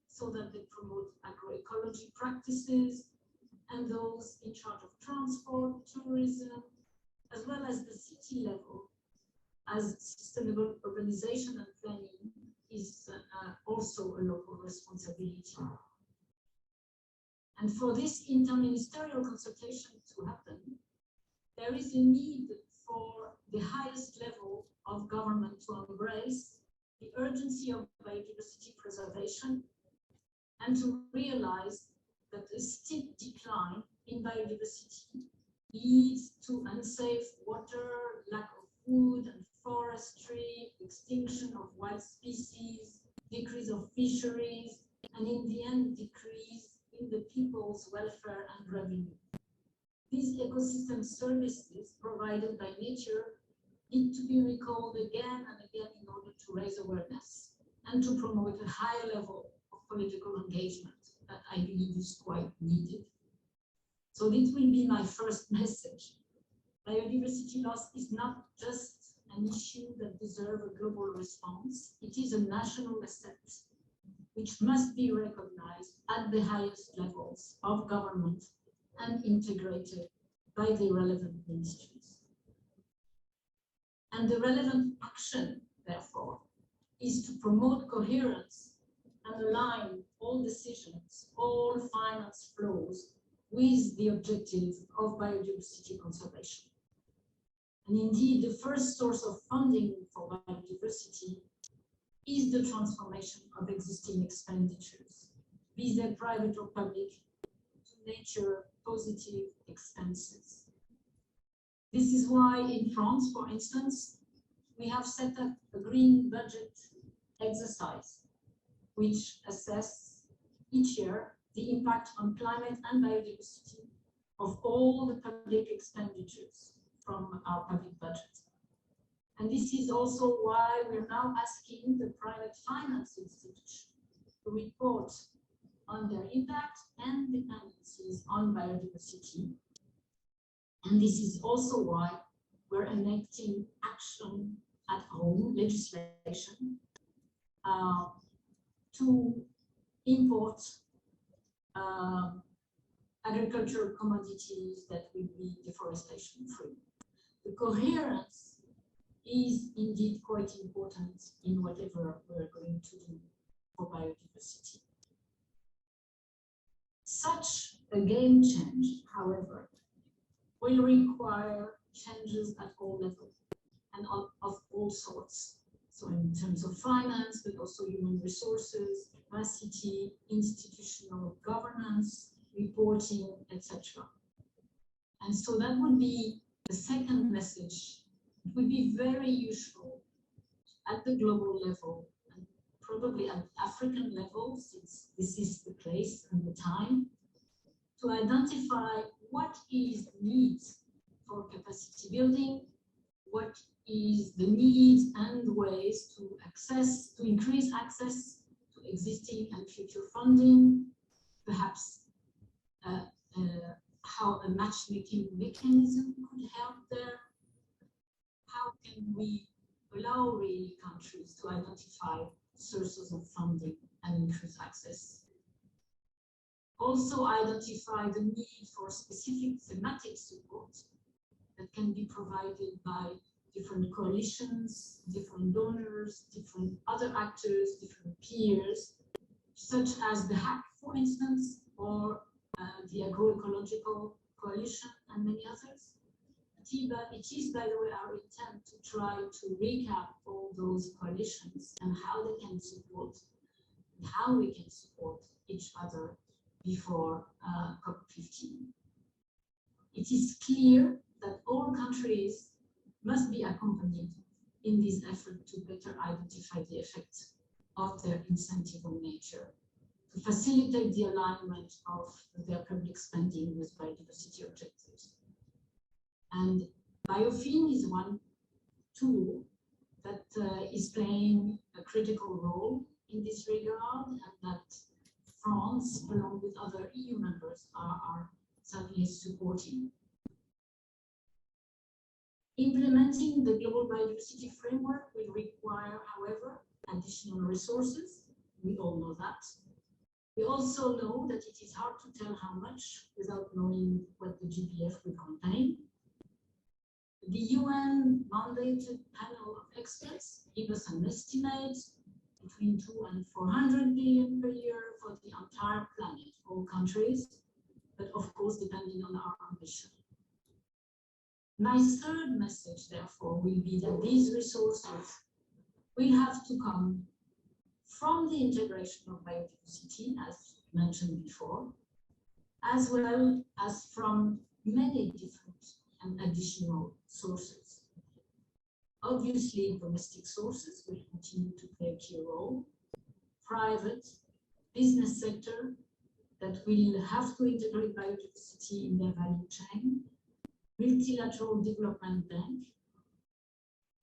so that they promote agroecology practices, and those in charge of transport, tourism, as well as the city level, as sustainable urbanization and planning is also a local responsibility. And for this interministerial consultation to happen, there is a need for the highest level of government to embrace the urgency of biodiversity preservation and to realize that a steep decline in biodiversity leads to unsafe water, lack of food and forestry, extinction of wild species, decrease of fisheries, and in the end, decrease in the people's welfare and revenue. These ecosystem services provided by nature need to be recalled again and again in order to raise awareness and to promote a high level of political engagement that I believe is quite needed. So this will be my first message. Biodiversity loss is not just an issue that deserves a global response. It is a national asset which must be recognized at the highest levels of government and integrated by the relevant ministries. And the relevant action, therefore, is to promote coherence and align all decisions, all finance flows with the objective of biodiversity conservation. And indeed, the first source of funding for biodiversity is the transformation of existing expenditures, be they private or public, to nature positive expenses. This is why in France, for instance, we have set up a green budget exercise, which assesses each year the impact on climate and biodiversity of all the public expenditures from our public budget. And this is also why we're now asking the private finance institutions to report on their impact and dependencies on biodiversity. And this is also why we're enacting action at home, legislation, to import agricultural commodities that will be deforestation free. The coherence is indeed quite important in whatever we're going to do for biodiversity. Such a game change, however, will require changes at all levels and of all sorts. So in terms of finance, but also human resources, capacity, institutional governance, reporting, etc. And so that would be the second message. It would be very useful at the global level and probably at African level, since this is the place and the time, to identify what is the need for capacity building, what is the need and ways to increase access to existing and future funding, perhaps how a matchmaking mechanism could help there. How can we allow really countries to identify sources of funding and increase access? Also identify the need for specific thematic support that can be provided by different coalitions, different donors, different other actors, different peers, such as the HAC, for instance, or the Agroecological Coalition and many others. It is, by the way, our intent to try to recap all those coalitions and how they can support, and how we can support each other before COP15. It is clear that all countries must be accompanied in this effort to better identify the effects of their incentive on nature, to facilitate the alignment of their public spending with biodiversity objectives. And biofin is one tool that is playing a critical role in this regard, and that France, along with other EU members, are certainly supporting. Implementing the global biodiversity framework will require, however, additional resources. We all know that. We also know that it is hard to tell how much without knowing what the GBF will contain. The UN mandated panel of experts give us an estimate between 200 and 400 billion per year for the entire planet, all countries, but of course depending on our ambition. My third message, therefore, will be that these resources will have to come from the integration of biodiversity, as mentioned before, as well as from many different and additional sources. Obviously, domestic sources will continue to play a key role. Private, business sector that will have to integrate biodiversity in their value chain. Multilateral development bank,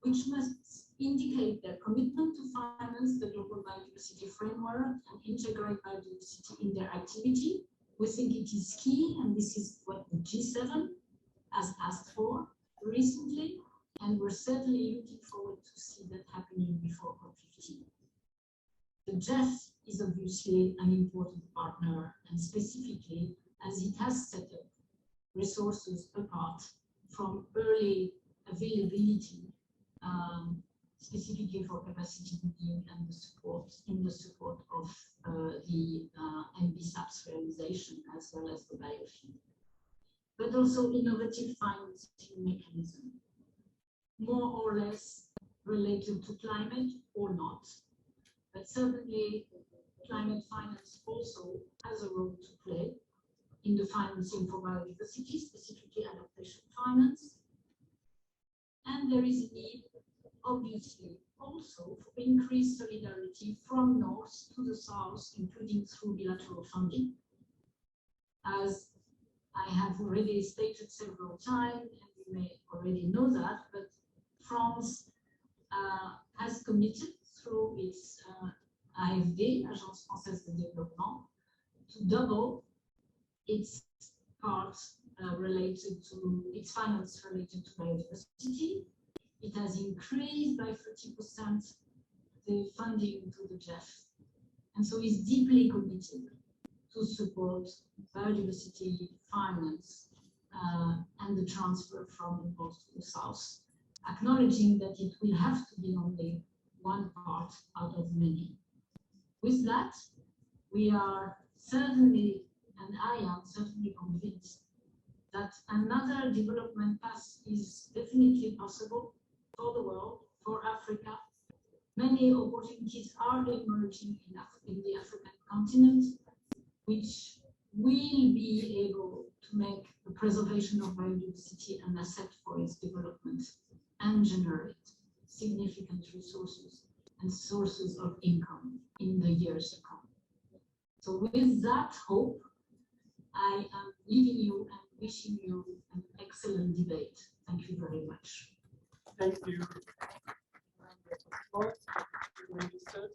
which must indicate their commitment to finance the global biodiversity framework and integrate biodiversity in their activity. We think it is key, and this is what the G7 has asked for recently, and we're certainly looking forward to see that happening before COP15. The GEF is obviously an important partner, and specifically as it has set up resources apart from early availability, specifically for capacity building and the support of the MBSAP's realization as well as the biofuel, but also innovative financing mechanism, more or less related to climate or not. But certainly climate finance also has a role to play in the financing for biodiversity, specifically adaptation finance. And there is a need, obviously, also for increased solidarity from north to the south, including through bilateral funding. As I have already stated several times, and you may already know that, but France has committed through its AFD, Agence Française de Développement, to double its part related to its finance related to biodiversity. It has increased by 30% the funding to the GEF, and so is deeply committed to support biodiversity finance and the transfer from the north to the south, acknowledging that it will have to be only one part out of many. With that, we are certainly, and I am certainly convinced that another development path is definitely possible for the world, for Africa. Many opportunities are emerging in the African continent, which will be able to make the preservation of biodiversity an asset for its development and generate significant resources and sources of income in the years to come. So with that hope, I am leaving you and wishing you an excellent debate. Thank you very much. Thank you. Ministers.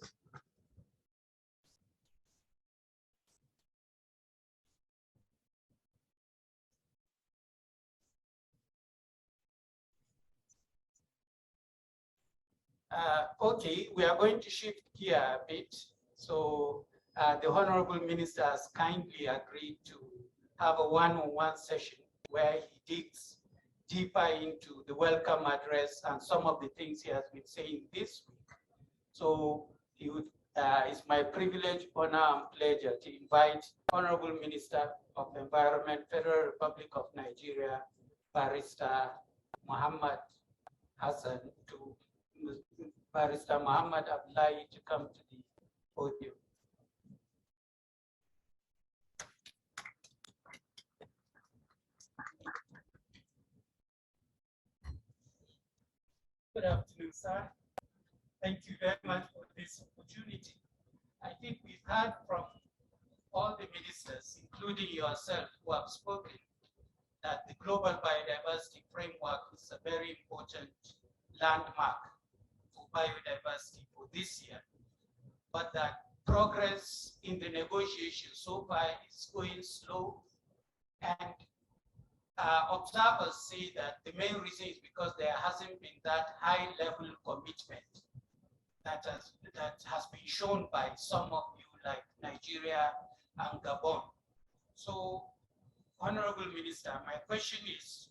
Okay, we are going to shift gear a bit. So the Honorable Minister has kindly agreed to have a one-on-one session where he digs deeper into the welcome address and some of the things he has been saying this week. So it's my privilege, honor, and pleasure to invite Honorable Minister of Environment, Federal Republic of Nigeria, Barrister Mohammed Hassan, to Barrister Mohammed Abdullahi to come to the podium. Good afternoon, sir. Thank you very much for this opportunity. I think we've heard from all the ministers, including yourself, who have spoken, that the Global Biodiversity Framework is a very important landmark for biodiversity for this year, but that progress in the negotiations so far is going slow, and observers say that the main reason is because there hasn't been that high level commitment that has been shown by some of you, like Nigeria and Gabon. So, Honorable Minister, my question is,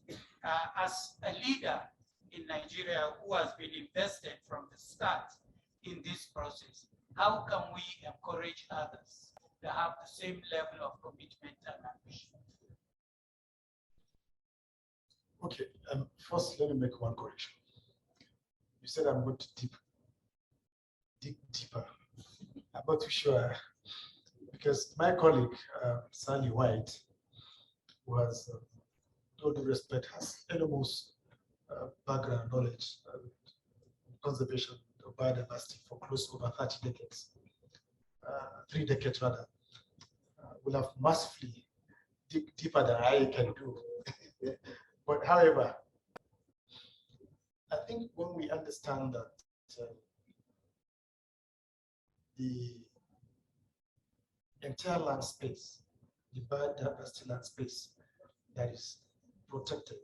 as a leader in Nigeria who has been invested from the start in this process, how can we encourage others to have the same level of commitment and ambition? Okay, first let me make one correction. You said I'm going to dig deeper. I'm not too sure, because my colleague, Sally White, who has, with all due respect, has enormous background knowledge and conservation of biodiversity for close to over 30 decades, 3 decades rather, will have massively dig deeper than I can do. But however, I think when we understand that the entire land space, the biodiversity land space that is protected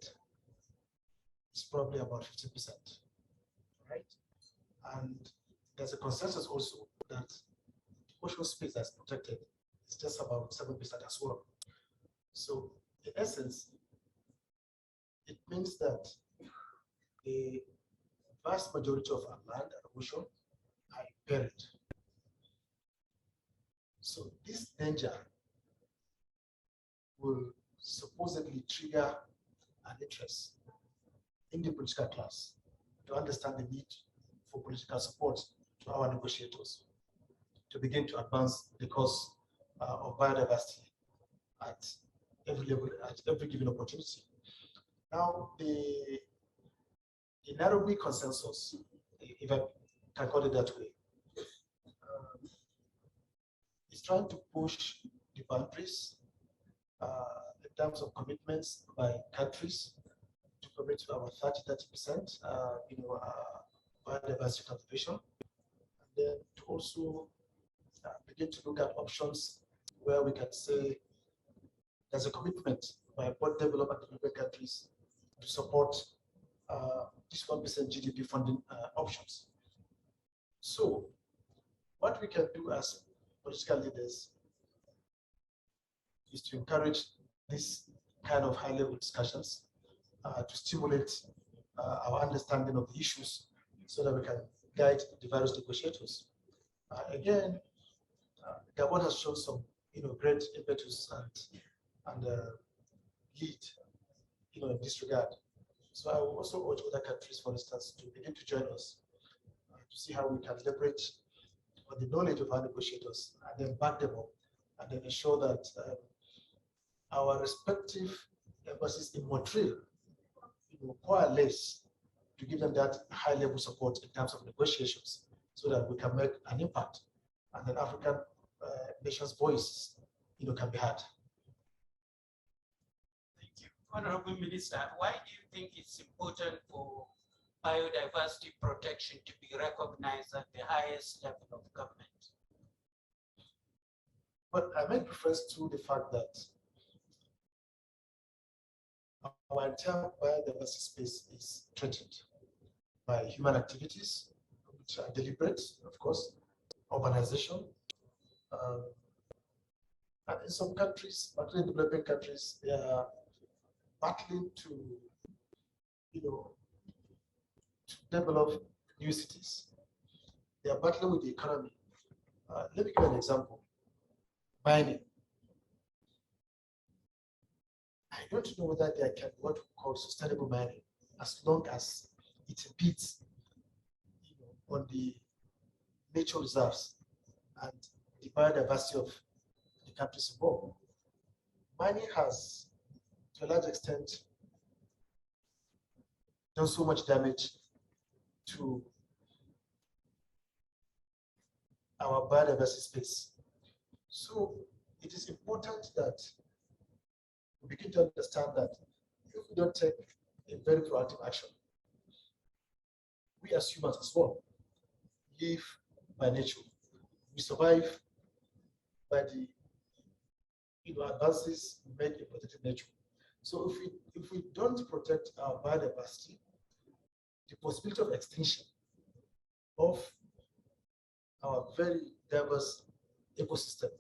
is probably about 50%, right? And there's a consensus also that the ocean space that's protected is just about 7% as well. So in essence, it means that the vast majority of our land and ocean are buried. So this danger will supposedly trigger an interest in the political class to understand the need for political support to our negotiators to begin to advance the cause of biodiversity at every level, at every given opportunity. Now, the Nairobi consensus, if I can call it that way, is trying to push the boundaries in terms of commitments by countries to commit to our 30% biodiversity conservation, and then to also begin to look at options where we can say there's a commitment by both developed and developing countries to support this 1% GDP funding options. So what we can do as political leaders is to encourage this kind of high-level discussions to stimulate our understanding of the issues so that we can guide the various negotiators. Again, Gabon has shown some great impetus and lead in this regard. So I will also urge other countries, for instance, to begin to join us to see how we can leverage on the knowledge of our negotiators and then back them up and then ensure that our respective embassies in Montreal coalesce to give them that high-level support in terms of negotiations so that we can make an impact and then African nations' voice can be heard. Thank you. Honorable Minister, why do you think it's important for biodiversity protection to be recognized at the highest level of government? But I make reference to the fact that our entire biodiversity space is threatened by human activities, which are deliberate, of course, urbanization. And in some countries, particularly in developing countries, they are battling to develop new cities. They are battling with the economy. Let me give an example. Mining. I don't know whether they can what we call sustainable mining, as long as it impedes on the nature reserves and the biodiversity of the countries involved. Mining has, to a large extent, done so much damage to our biodiversity space. So it is important that we begin to understand that if we don't take a very proactive action, we as humans as well live by nature. We survive by the advances made in protecting nature. So if we don't protect our biodiversity, the possibility of extinction of our very diverse ecosystem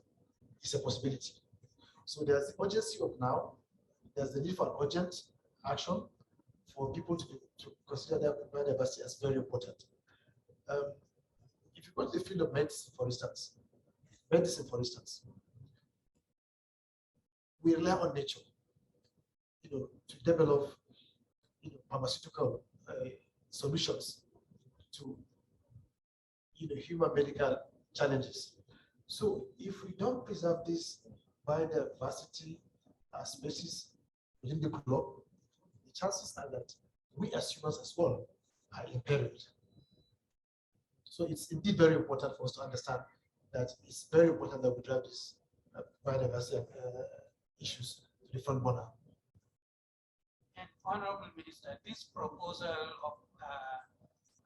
is a possibility. So there's the urgency of now, there's the need for an urgent action for people to consider their biodiversity as very important. If you go to the field of medicine, for instance, we rely on nature, to develop, pharmaceutical solutions to, human medical challenges. So if we don't preserve this biodiversity species within the globe, the chances are that we as humans as well are imperiled. So it's indeed very important for us to understand that it's very important that we drive these biodiversity issues to the front burner. And Honorable Minister, this proposal of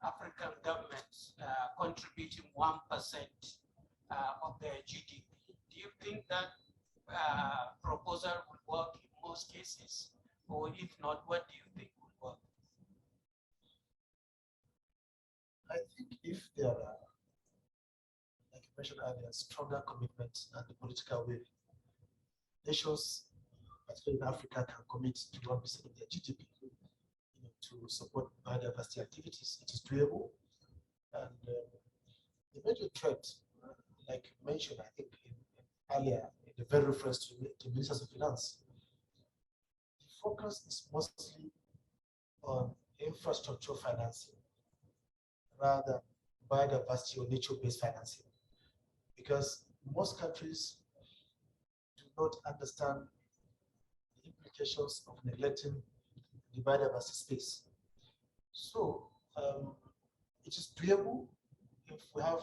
African governments contributing 1% of their GDP, do you think that proposal will work in most cases? Or if not, what do you think will work? I think if there are, like you mentioned earlier, stronger commitments and the political will, nations, particularly in Africa, can commit to 1% of their GDP to support biodiversity activities. It is doable. And the major threat, like you mentioned, I think earlier in the very reference to ministers of finance. The focus is mostly on infrastructure financing rather than biodiversity or nature-based financing, because most countries do not understand the implications of neglecting the biodiversity space. So it is doable if we have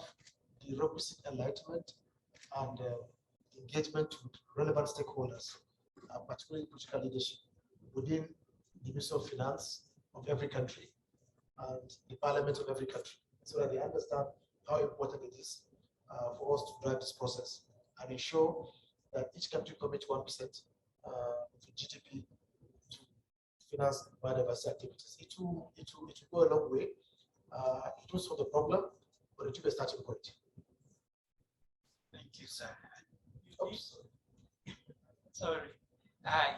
the requisite enlightenment and engagement with relevant stakeholders, particularly political leadership within the Ministry of Finance of every country and the parliament of every country, so that they understand how important it is for us to drive this process and ensure that each country commits 1% of the GDP to finance biodiversity activities. It will go a long way. It will solve the problem, but it will be a starting point. Thank you, sir. Oops. Sorry.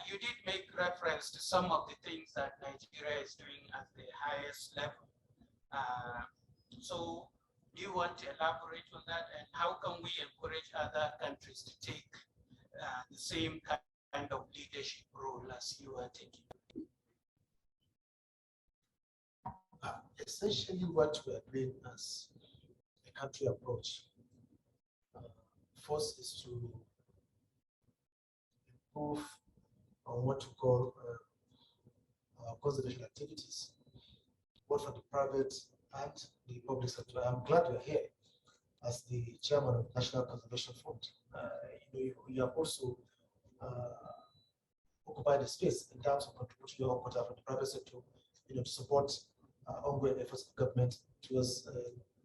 You did make reference to some of the things that Nigeria is doing at the highest level. So do you want to elaborate on that, and how can we encourage other countries to take the same kind of leadership role as you are taking? Essentially, what we are doing as a country approach, first is to improve on what we call conservation activities, both from the private and the public sector. I'm glad you're here as the chairman of the National Conservation Fund. You have also occupied the space in terms of contributing your quota from the private sector, to support ongoing efforts of government towards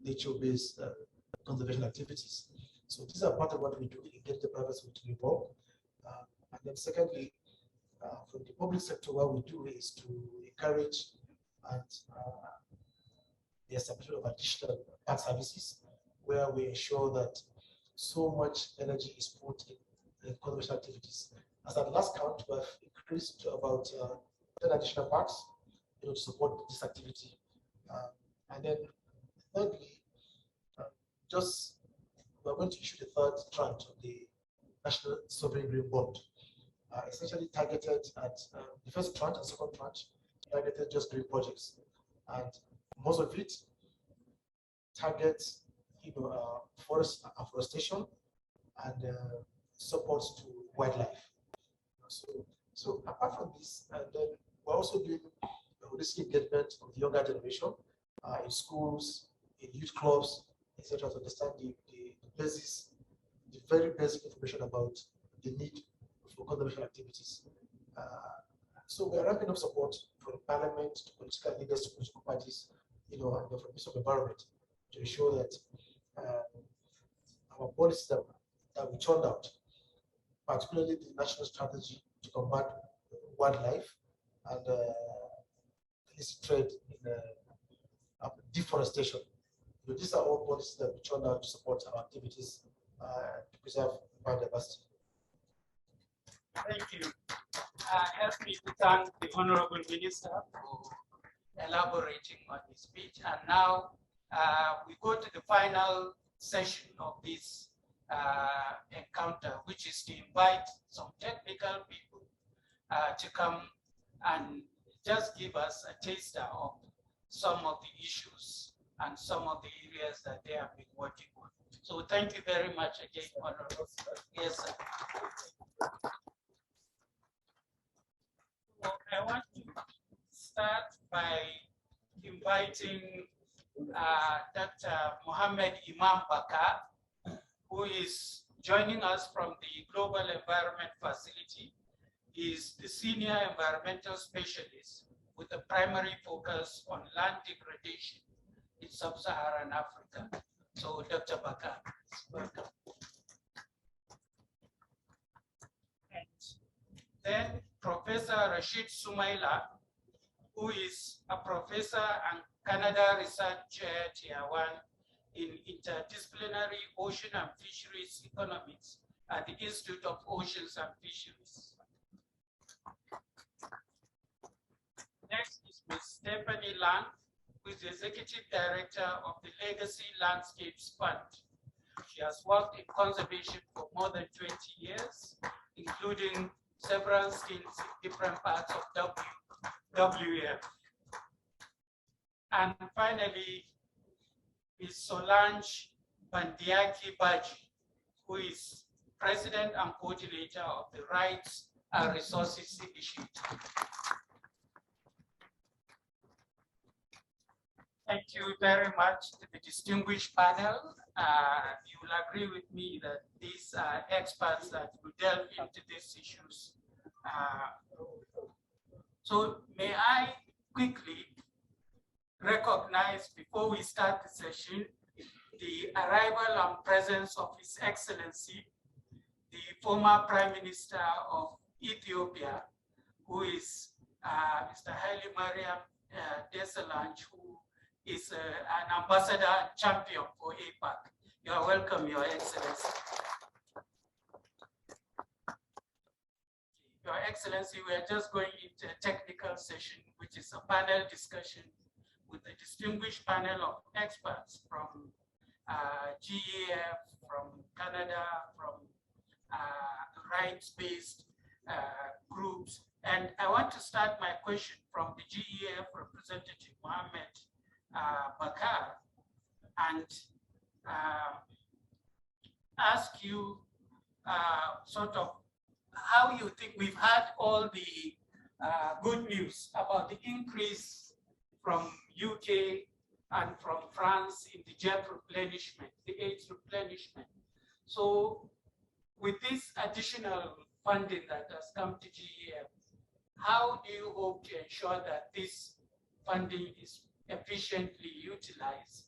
nature-based conservation activities. So these are part of what we do to get the private sector involved. And then secondly, from the public sector, what we do is to encourage and the establishment of additional park services, where we ensure that so much energy is put in conservation activities. As at last count, we have increased to about 10 additional parks, to support this activity. And then thirdly, we're going to issue the third tranche of the National Sovereign Green Bond, essentially targeted at the first tranche and second tranche, targeted just green projects. And most of it targets, forest afforestation and supports to wildlife. So apart from this, and then we're also doing holistic engagement of the younger generation in schools, in youth clubs, etc., to understand the very basic information about the need for conservation activities. So we are ramping up support from Parliament to political leaders to political parties, and from the Ministry of Environment to ensure that our policies that we turned out, particularly the national strategy to combat wildlife and illicit trade in deforestation. These are all policies that we turned out to support our activities to preserve biodiversity. Thank you. Help me to thank the Honorable Minister for elaborating on his speech. And now we go to the final session of this encounter, which is to invite some technical people to come and just give us a taster of some of the issues and some of the areas that they have been working on. So thank you very much again, Honorable. Yes, sir. So I want to start by inviting Dr. Mohammed Imam Bakar, who is joining us from the Global Environment Facility. He is the Senior Environmental Specialist with a primary focus on land degradation in Sub-Saharan Africa. So Dr. Bakar, welcome. And then Professor Rashid Sumaila, who is a professor and Canada Research Chair Tier 1 in Interdisciplinary Ocean and Fisheries Economics at the Institute of Oceans and Fisheries. Next is Ms. Stephanie Lang, who is the Executive Director of the Legacy Landscapes Fund, She has worked in conservation for more than 20 years, including several stints in different parts of WWF. And finally, is Solange Bandiaki Baji, who is President and Coordinator of the Rights and Resources Initiative. Thank you very much to the distinguished panel. You will agree with me that these are experts that will delve into these issues. So may I quickly recognize, before we start the session, the arrival and presence of His Excellency, the former Prime Minister of Ethiopia, who is Mr. Haile Mariam Desalegn, who is an ambassador and champion for Apac. You are welcome, Your Excellency. Your Excellency, we are just going into a technical session, which is a panel discussion with a distinguished panel of experts from GEF, from Canada, from rights-based groups. And I want to start my question from the GEF representative, Mohammed Bakar, and ask you sort of how you think we've had all the good news about the increase from UK and from France in the jet replenishment, the AIDS replenishment. So with this additional funding that has come to GEF, how do you hope to ensure that this funding is efficiently utilized,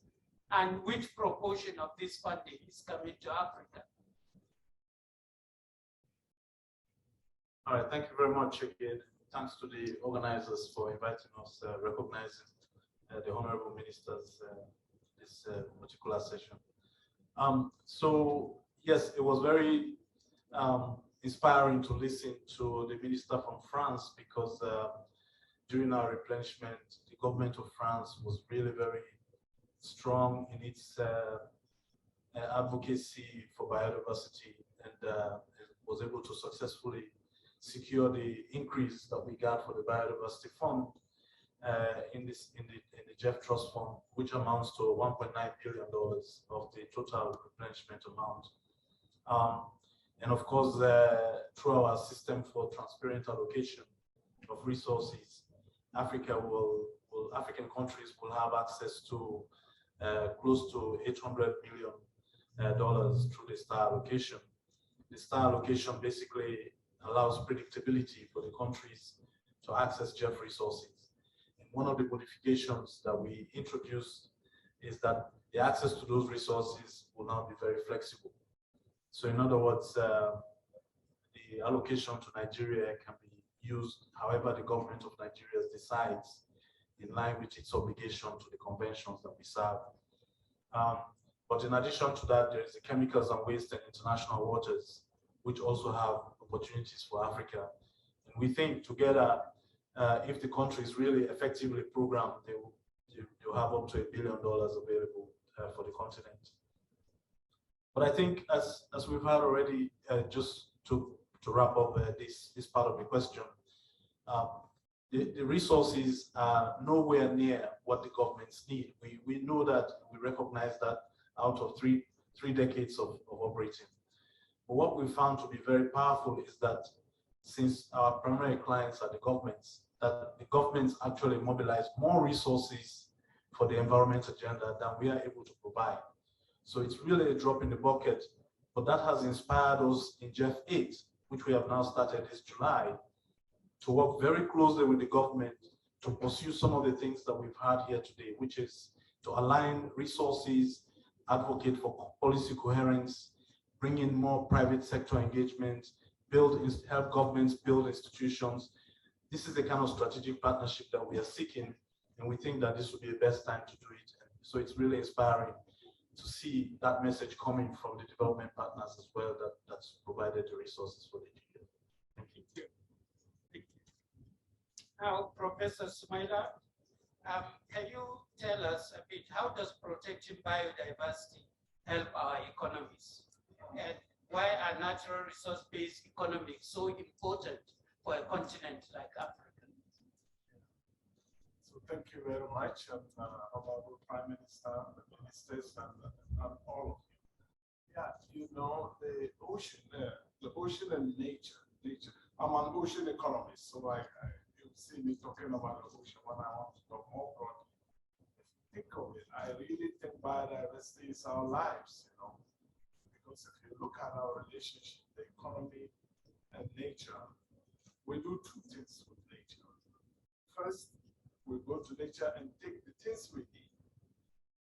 and which proportion of this funding is coming to Africa? All right, thank you very much again. Thanks to the organizers for inviting us, recognizing the honorable ministers this particular session. So yes, it was very inspiring to listen to the minister from France, because during our replenishment, the government of France was really very strong in its advocacy for biodiversity, and was able to successfully secure the increase that we got for the biodiversity fund in the Jeff Trust Fund, which amounts to $1.9 billion of the total replenishment amount. And of course, through our system for transparent allocation of resources, African countries will have access to close to $800 million through the star allocation. The star allocation basically allows predictability for the countries to access Jeff resources. And one of the modifications that we introduced is that the access to those resources will now be very flexible. So in other words, the allocation to Nigeria can be used however the government of Nigeria decides, in line with its obligation to the conventions that we serve. But in addition to that, there is the chemicals and waste and international waters, which also have opportunities for Africa. And we think together, if the countries really effectively program, they'll have up to $1 billion available for the continent. But I think as we've had already, just to wrap up this part of the question, the resources are nowhere near what the governments need. We know that, we recognize that out of three decades of operating. But what we found to be very powerful is that since our primary clients are the governments, that the governments actually mobilize more resources for the environment agenda than we are able to provide. So it's really a drop in the bucket, but that has inspired us in Jeff 8, which we have now started this July, to work very closely with the government to pursue some of the things that we've had here today, which is to align resources, advocate for policy coherence, bring in more private sector engagement, help governments build institutions. This is the kind of strategic partnership that we are seeking, and we think that this would be the best time to do it. So it's really inspiring to see that message coming from the development partners as well, that's provided the resources for the GEF. Thank you. Thank you. Now, Professor Sumaila, can you tell us a bit, how does protecting biodiversity help our economies? And why are natural resource-based economics so important for a continent like Africa? So thank you very much, and Honorable Prime Minister, the ministers, and all of you. Yeah, you know, the ocean and nature. I'm an ocean economist, so you see me talking about the ocean when I want to talk more broadly. If you think of it, I really think biodiversity is our lives, you know, because if you look at our relationship, the economy and nature, we do two things with nature. First, we go to nature and take the things we need,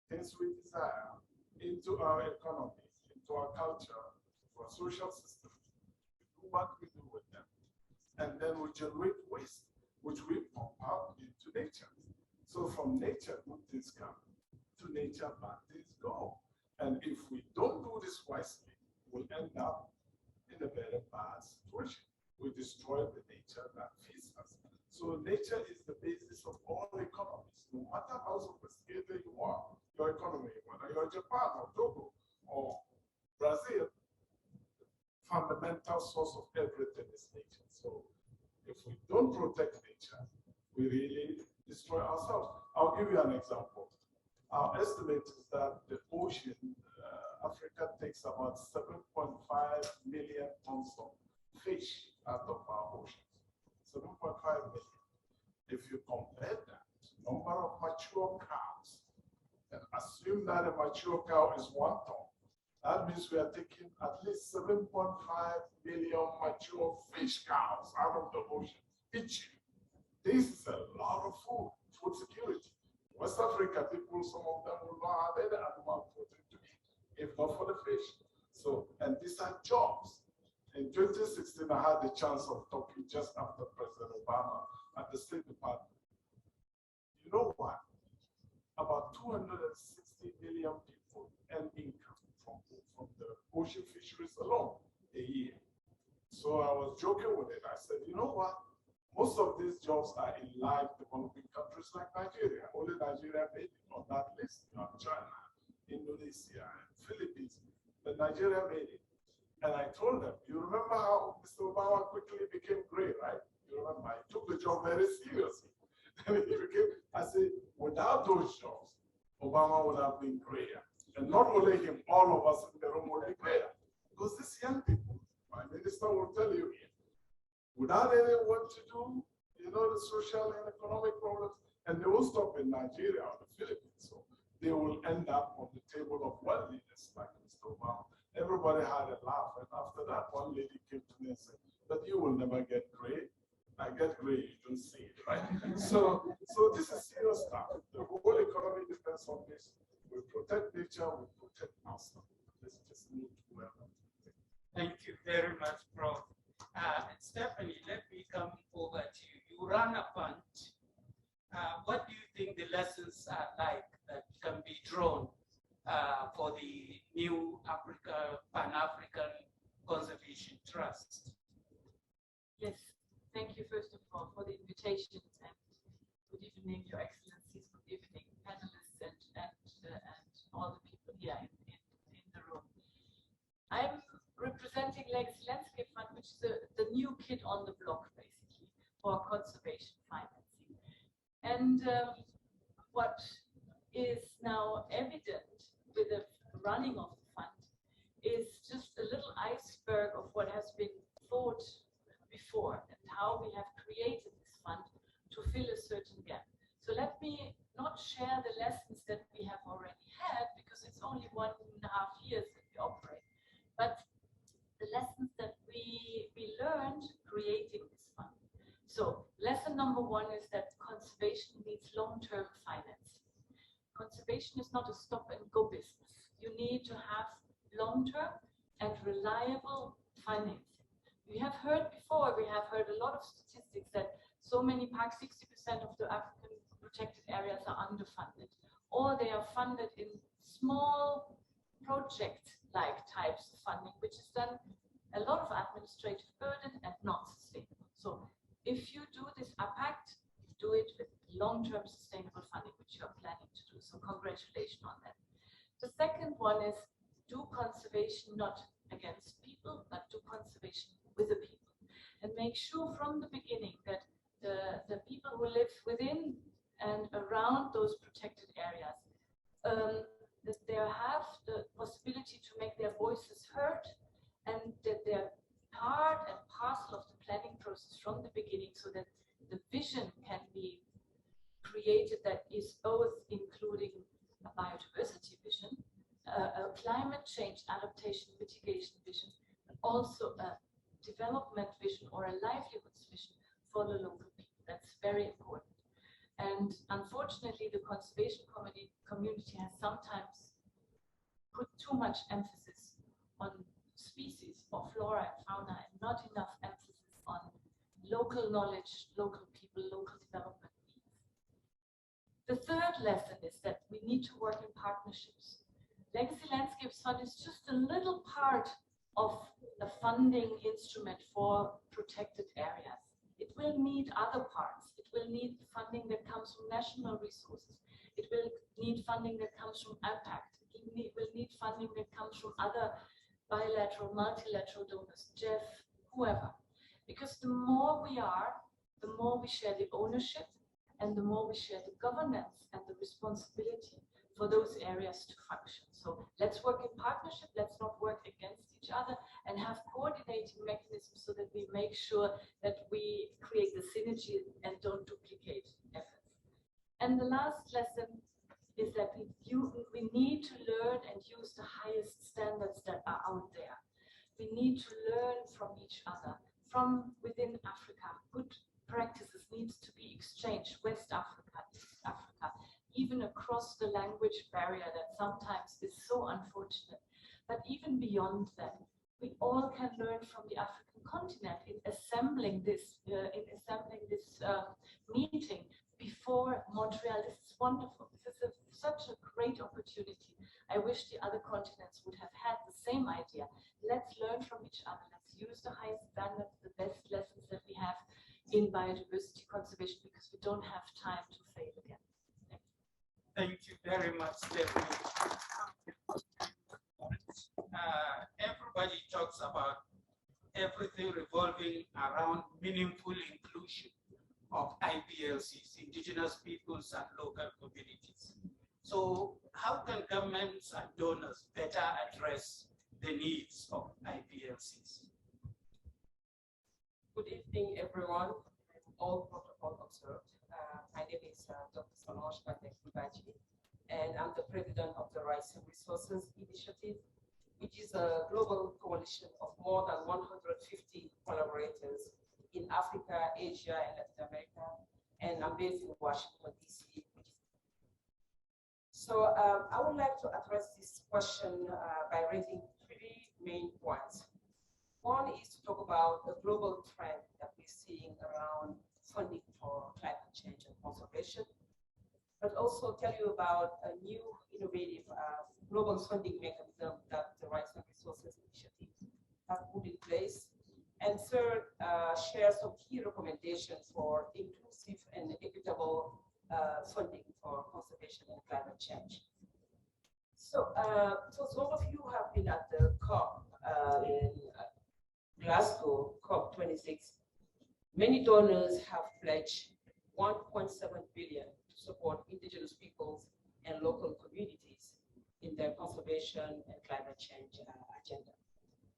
things we desire, into our economy, into our culture, to our social system. We do what we do with them. And then we generate waste, which we pump out into nature. So from nature, good things come. To nature, bad things go. And if we don't do this wisely, we'll end up in a very bad situation. We destroy the nature that feeds us. So nature is the basis of all economies. No matter how sophisticated you are, your economy, whether you're Japan or Togo or Brazil, fundamental source of everything is nature. So if we don't protect nature, we really destroy ourselves. I'll give you an example. Our estimate is that the ocean, Africa takes about 7.5 million tons of fish out of our oceans. 7.5 million. If you compare that to the number of mature cows, and assume that a mature cow is 1 ton, that means we are taking at least 7.5 million mature fish cows out of the ocean each year. This is a lot of food security. West Africa people, some of them will not have any animal protein to eat, if not for the fish. So, and these are jobs. In 2016, I had the chance of talking just after President Obama at the State Department. You know what? About 260 million people earn income from the ocean fisheries alone a year. So I was joking with it. I said, you know what? Most of these jobs are in live developing countries like Nigeria. Only Nigeria made it on that list. You have China, Indonesia, and Philippines. But Nigeria made it. And I told them, you remember how Mr. Obama quickly became great, right? You remember, he took the job very seriously. And he became, I said, without those jobs, Obama would have been greater. And not only him, all of us in the room would be greater. Because these young people, my minister will tell you here, without any work to do, you know, the social and economic problems, and they will stop in Nigeria or the Philippines. So they will end up on the table of world leaders like Mr. Obama. Everybody had a laugh. And after that, one lady came to me and said, but you will never get gray. I get gray, you don't see it, right? so this is serious stuff. The whole economy depends on this. We protect nature, we protect ourselves. Let's just move to where. Thank you very much, Prof. Stephanie, let me come over to you. You run a fund. What do you think the lessons are like that can be drawn for the new Pan-African Conservation Trust? Yes, thank you first of all for the invitation, and good evening, Your Excellencies, good evening, panelists, and all the people here in the room. I'm representing Legacy Landscape Fund, which is the new kid on the block, basically, for conservation financing. And what is now evident with the running of the fund is just a little iceberg of what has been thought before and how we have created this fund to fill a certain gap. So let me not share the lessons that we have already had, because it's only 1.5 years that we operate, but the lessons that we learned creating this fund. So lesson number 1 is that conservation needs long-term financing. Conservation is not a stop-and-go business. You need to have long-term and reliable financing. We have heard before, we have heard a lot of statistics that so many parks, 60% of the African protected areas are underfunded, or they are funded in small project-like types of funding, which is then a lot of administrative burden and not sustainable. So if you do this Apac, do it with long-term sustainable funding, which you are planning to do. So congratulations on that. The second one is conservation not against people, but do conservation with the people. And make sure from the beginning that the people who live within and around those protected areas, that they have the possibility to make their voices heard, and that they're part and parcel of the planning process from the beginning, so that the vision can be created that is both including a biodiversity vision, a climate change adaptation mitigation vision, and also a development vision or a livelihoods vision for the local people. That's very important. And unfortunately, the conservation community has sometimes put too much emphasis on species or flora and fauna, and not enough emphasis on local knowledge, local people, local development needs. The third lesson is that we need to work in partnerships. Legacy Landscapes Fund is just a little part of a funding instrument for protected areas. It will need other parts. It will need funding that comes from national resources. It will need funding that comes from Apac. It will need funding that comes from other bilateral, multilateral donors, Jeff, whoever. Because the more we are, the more we share the ownership, and the more we share the governance and the responsibility for those areas to function. So let's work in partnership, let's not work against each other, and have coordinating mechanisms so that we make sure that we create the synergy and don't duplicate efforts. And the last lesson is that we need to learn and use the highest standards that are out there. We need to learn from each other, from within Africa. Good practices needs to be exchanged, West Africa, East Africa, even across the language barrier that sometimes is so unfortunate. But even beyond that, we all can learn from the African continent in assembling this meeting before Montreal. This is wonderful. This is such a great opportunity. I wish the other continents would have had the same idea. Let's learn from each other. Let's use the highest standards, the best lessons that we have in biodiversity conservation, because we don't have time to fail again. Thank you very much, Stephanie. Everybody talks about everything revolving around meaningful inclusion of IPLCs, indigenous peoples and local communities. So how can governments and donors better address the needs of IPLCs? Good evening, everyone, and all protocol observed. My name is Dr. Solange Batek-Kibaji, and I'm the president of the Rights and Resources Initiative, which is a global coalition of more than 150 collaborators in Africa, Asia, and Latin America, and I'm based in Washington, D.C. So I would like to address this question by raising three main points. One is to talk about the global trend that we're seeing around funding for climate change and conservation, but also tell you about a new innovative global funding mechanism that the Rights and Resources Initiative has put in place. And third, share some key recommendations for inclusive and equitable funding for conservation and climate change. So, some of you have been at the COP in Glasgow, COP26. Many donors have pledged 1.7 billion to support indigenous peoples and local communities in their conservation and climate change agenda.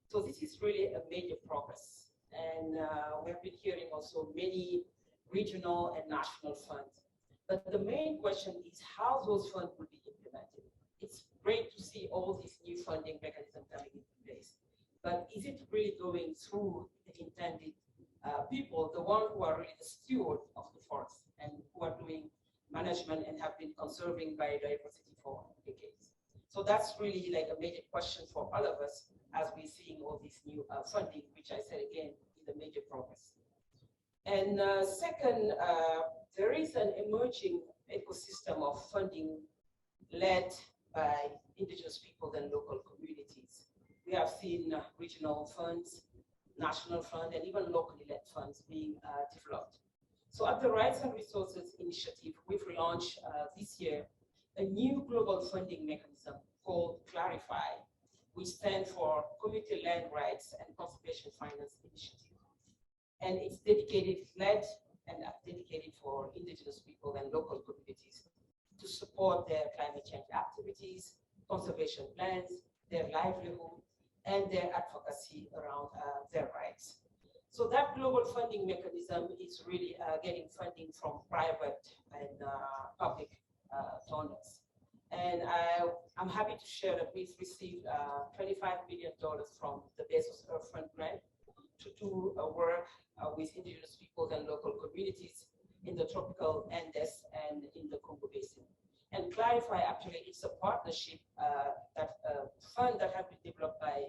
So this is really a major progress. And we've been hearing also many regional and national funds. But the main question is how those funds will be implemented. It's great to see all these new funding mechanisms coming into place. But is it really going through the intended people, the ones who are really the steward of the forest and who are doing management and have been conserving biodiversity for decades? So that's really like a major question for all of us as we're seeing all this new funding, which I said again is a major progress. And second, there is an emerging ecosystem of funding led by indigenous people and local communities. We have seen regional funds, national funds, and even locally led funds being developed. So at the Rights and Resources Initiative, we've launched this year a new global funding mechanism called Clarify, which stands for Community Land Rights and Conservation Finance Initiative. And it's led and dedicated for indigenous people and local communities to support their climate change activities, conservation plans, their livelihood, and their advocacy around their rights. So that global funding mechanism is really getting funding from private and public donors. And I'm happy to share that we've received $25 million from the Bezos Earth Fund grant to do work with indigenous people and local communities in the tropical Andes and in the Congo Basin. And clarify, actually, it's a partnership fund that has been developed by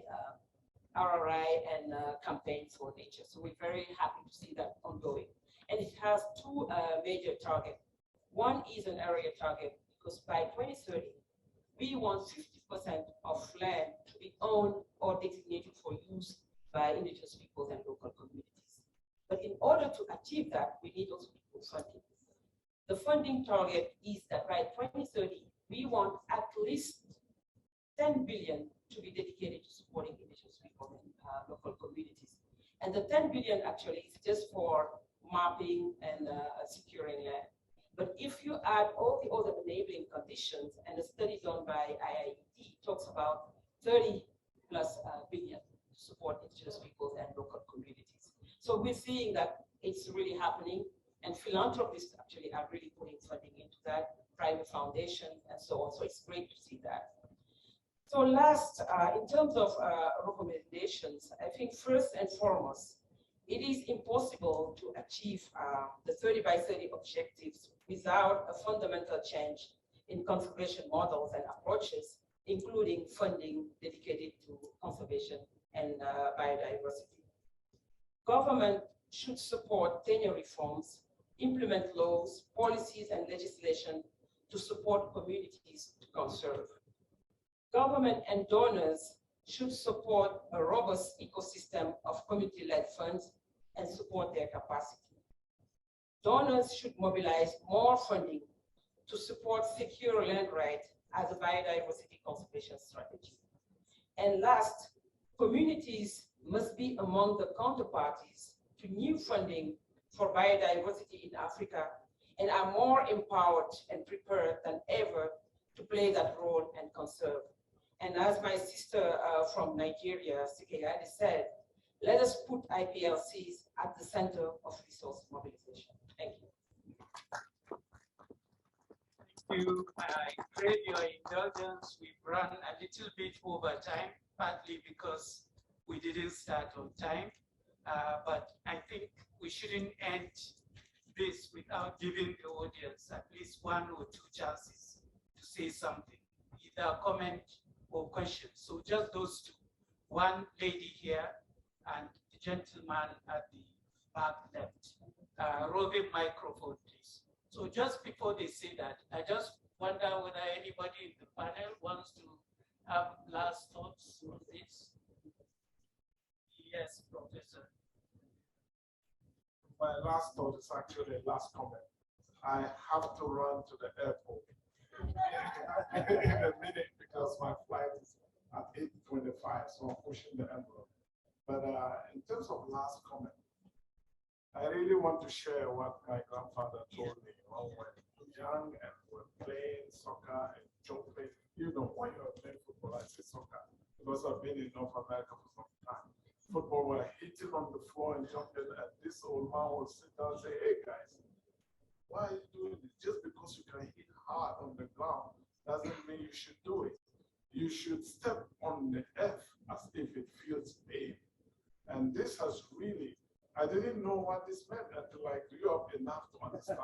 RRI and Campaign for Nature. So we're very happy to see that ongoing. And it has two major targets. One is an area target, because by 2030, we want 50% of land to be owned or designated for use by indigenous people and local communities. But in order to achieve that, we need also people funding. The funding target is that by 2030, we want at least 10 billion to be dedicated to supporting indigenous people and local communities. And the 10 billion actually is just for mapping and securing land. But if you add all the other enabling conditions, and a study done by IIED talks about 30+ billion to support indigenous people and local communities. So we're seeing that it's really happening, and philanthropists actually are really putting funding into that, private foundations and so on. So it's great to see that. So last, in terms of recommendations, I think first and foremost, it is impossible to achieve the 30 by 30 objectives without a fundamental change in conservation models and approaches, including funding dedicated to conservation and biodiversity. Government should support tenure reforms, implement laws, policies, and legislation to support communities to conserve. Government and donors should support a robust ecosystem of community-led funds and support their capacity. Donors should mobilize more funding to support secure land rights as a biodiversity conservation strategy. And last, communities must be among the counterparties to new funding for biodiversity in Africa and are more empowered and prepared than ever to play that role and conserve. And as my sister from Nigeria, Kigali, said, let us put IPLCs at the center of resource mobilization. Thank you. Thank you. I crave your indulgence. We've run a little bit over time, partly because we didn't start on time. But I think we shouldn't end this without giving the audience at least one or two chances to say something, either a comment or question. So just those two, one lady here and the gentleman at the back left. Roving microphone, please. So just before they say that, I just wonder whether anybody in the panel wants to have last thoughts on this. Yes, Professor. My last thought is actually a last comment. I have to run to the airport in a minute because my flight is at 8:25, so I'm pushing the envelope. But in terms of last comment, I really want to share what my grandfather told me when we were young and we were playing soccer and jumping. You know, when you're playing football, I say soccer because I've been in North America for some time. Football were hitting on the floor and jumping, and this old man would sit down and say, hey guys, why are you doing this? Just because you can hit hard on the ground doesn't mean you should do it. You should step on the earth as if it feels pain. And this has really, I didn't know what this meant until I grew up enough to understand.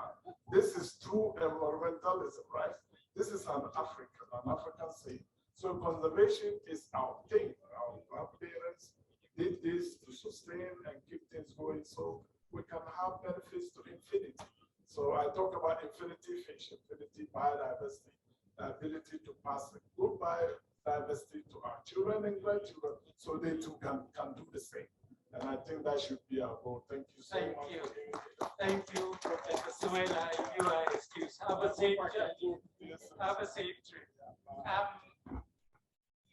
This is true environmentalism, right? This is an African saying. So conservation is our thing. Our grandparents did this to sustain and keep things going so we can have benefits to infinity. So I talk about infinity fish, infinity biodiversity, the ability to pass the good biodiversity to our children and grandchildren so they too can do the same. And I think that should be our goal. Thank you so much. Thank you, Professor Sumaila. You are excused. Have a safe trip. Have a safe trip.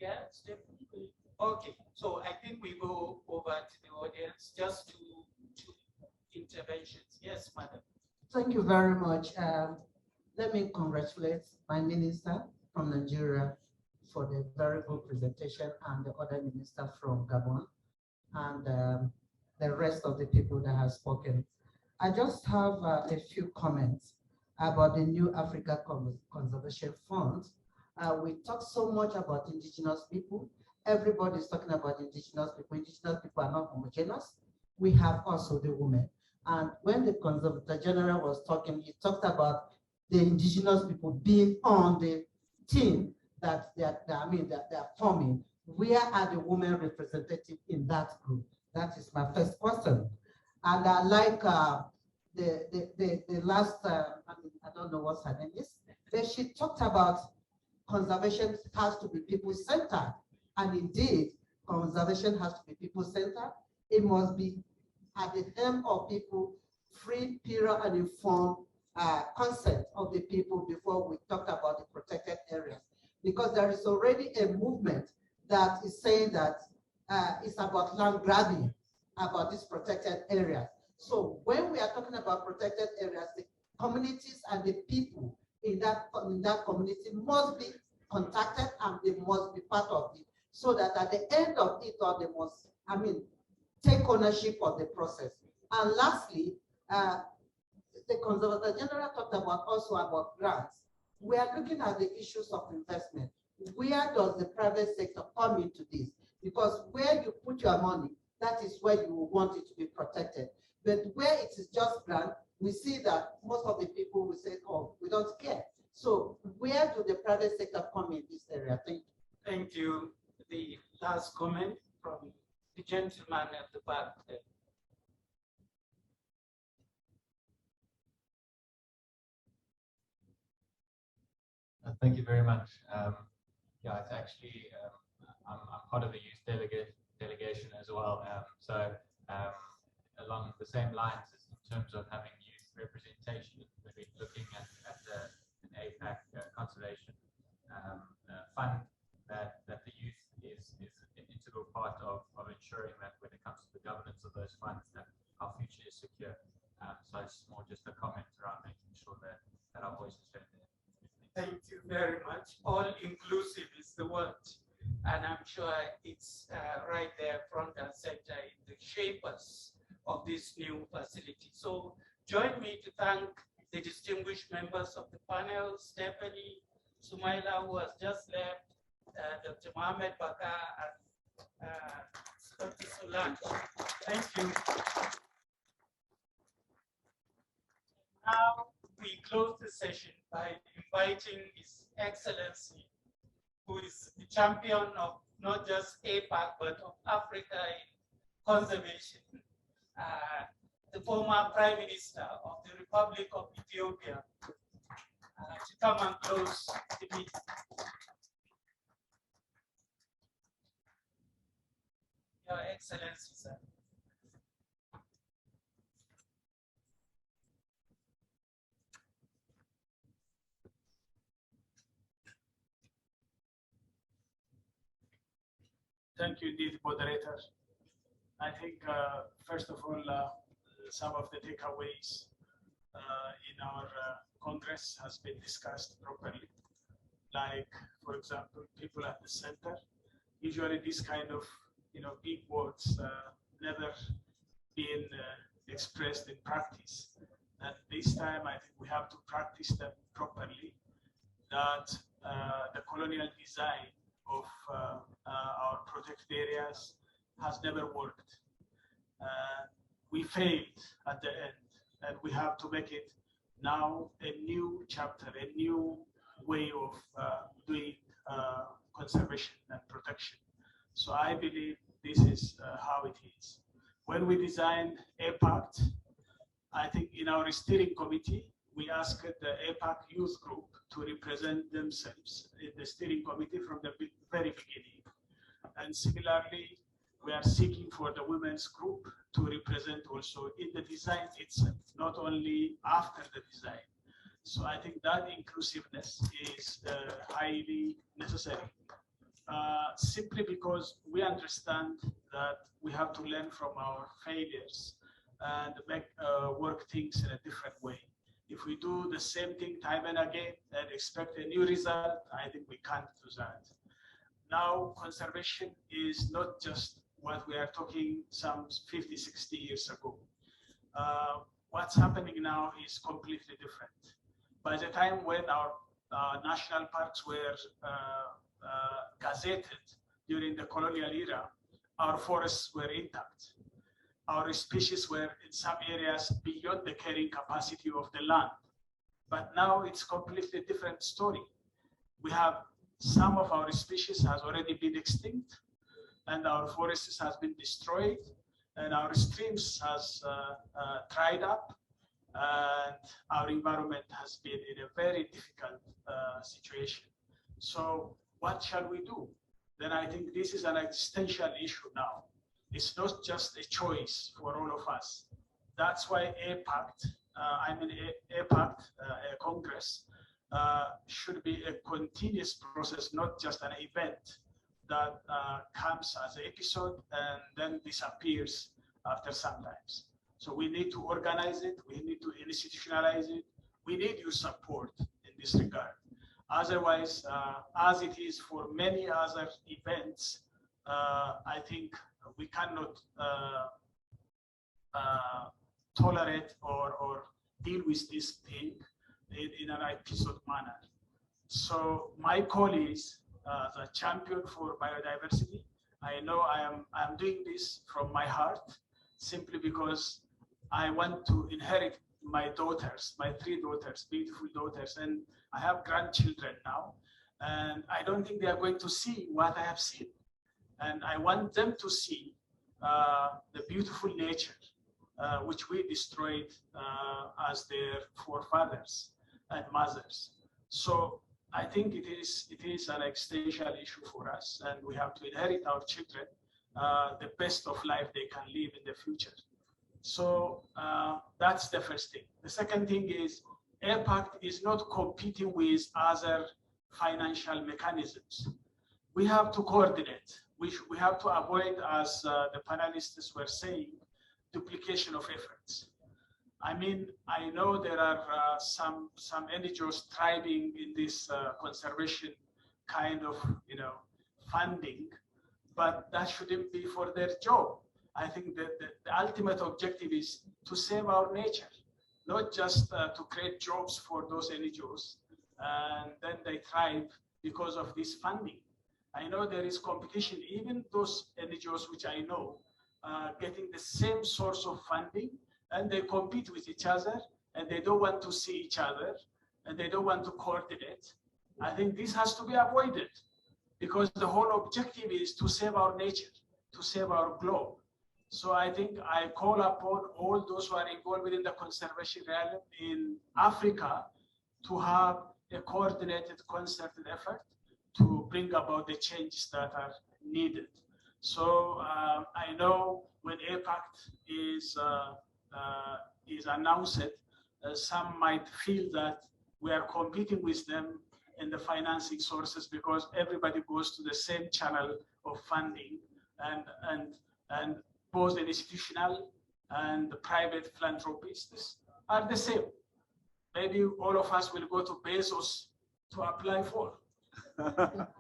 Yes, definitely. Okay, so I think we go over to the audience, just two interventions. Yes, madam. Thank you very much. Let me congratulate my minister from Nigeria for the very good presentation, and the other minister from Gabon, and the rest of the people that have spoken. I just have a few comments about the new Africa Conservation Fund. We talk so much about indigenous people. Everybody's talking about indigenous people. Indigenous people are not homogeneous. We have also the women. And when the Conservator General was talking, he talked about the indigenous people being on the team that they are forming. Where are the women representative in that group? That is my first question. And I like the last, I don't know what her name is, but she talked about conservation has to be people-centered. And indeed, conservation has to be people-centered. It must be at the helm of people, free, pure, and informed consent of the people before we talk about the protected areas. Because there is already a movement that is saying that it's about land grabbing, about these protected areas. So when we are talking about protected areas, the communities and the people in that community must be contacted, and they must be part of it, so that at the end of it all, they must, take ownership of the process. And lastly, the Conservator General talked also about grants. We are looking at the issues of investment. Where does the private sector come into this? Because where you put your money, that is where you want it to be protected. But where it is just grant, we see that most of the people will say, oh, we don't care. So where do the private sector come in this area? Thank you. Thank you. The last comment from the gentleman at the back there. Thank you very much. Yeah, it's actually, I'm part of the youth delegation as well. Along the same lines as in terms of having youth representation, we've been looking at an Apac conservation fund that the youth is an integral part of ensuring that when it comes to the governance of those funds, that our future is secure. So it's more just a comment around making sure that our voice is heard there. Thank you very much. All inclusive is the word. And I'm sure it's right there front and center in the shapers of this new facility. So join me to thank the distinguished members of the panel, Stephanie, Sumaila, who has just left, Dr. Mohammed Baka, and Dr. Solange. Thank you. Now we close the session by inviting His Excellency, who is the champion of not just APAC, but of Africa in conservation, the former Prime Minister of the Republic of Ethiopia, to come and close the meeting. Your Excellency, sir. Thank you, indeed, moderator. I think, first of all, some of the takeaways in our Congress has been discussed properly. Like, for example, people at the center. Usually these kind of, big words never been expressed in practice. And this time, I think we have to practice them properly, that the colonial design of our protected areas has never worked. We failed at the end, and we have to make it now a new chapter, a new way of doing conservation and protection. So I believe this is how it is. When we designed Apac, I think in our steering committee, we asked the Apac youth group to represent themselves in the steering committee from the very beginning. And similarly, we are seeking for the women's group to represent also in the design itself, not only after the design. So I think that inclusiveness is highly necessary. simply because we understand that we have to learn from our failures and make work things in a different way. If we do the same thing time and again and expect a new result, I think we can't do that. Now, conservation is not just what we are talking some 50, 60 years ago. What's happening now is completely different. By the time when our national parks were gazetted during the colonial era, our forests were intact. Our species were in some areas beyond the carrying capacity of the land. But now it's completely different story. We have some of our species has already been extinct, and our forests has been destroyed, and our streams has dried up, and our environment has been in a very difficult situation. So what shall we do? Then I think this is an existential issue now. It's not just a choice for all of us. That's why APAC, a Congress, should be a continuous process, not just an event that comes as an episode and then disappears after some times. So we need to organize it, we need to institutionalize it, we need your support in this regard. Otherwise, as it is for many other events, I think we cannot tolerate or deal with this thing in an episode manner. So my call is the champion for biodiversity. I know I'm doing this from my heart, simply because I want to inherit my daughters, my 3 daughters, beautiful daughters, and I have grandchildren now, and I don't think they are going to see what I have seen. And I want them to see the beautiful nature which we destroyed as their forefathers and mothers. So I think it is an existential issue for us, and we have to inherit our children the best of life they can live in the future. So that's the first thing. The second thing is APAC is not competing with other financial mechanisms. We have to coordinate. We have to avoid, as the panelists were saying, duplication of efforts. I mean, I know there are some NGOs thriving in this conservation kind of funding, but that shouldn't be for their job. I think that the ultimate objective is to save our nature, not just to create jobs for those NGOs, and then they thrive because of this funding. I know there is competition, even those NGOs which I know getting the same source of funding, and they compete with each other, and they don't want to see each other, and they don't want to coordinate. I think this has to be avoided, because the whole objective is to save our nature, to save our globe. So I think I call upon all those who are involved in the conservation realm in Africa to have a coordinated, concerted effort to bring about the changes that are needed. So I know when APAC is announced, some might feel that we are competing with them in the financing sources, because everybody goes to the same channel of funding, and both the institutional and the private philanthropists are the same. Maybe all of us will go to Bezos to apply for.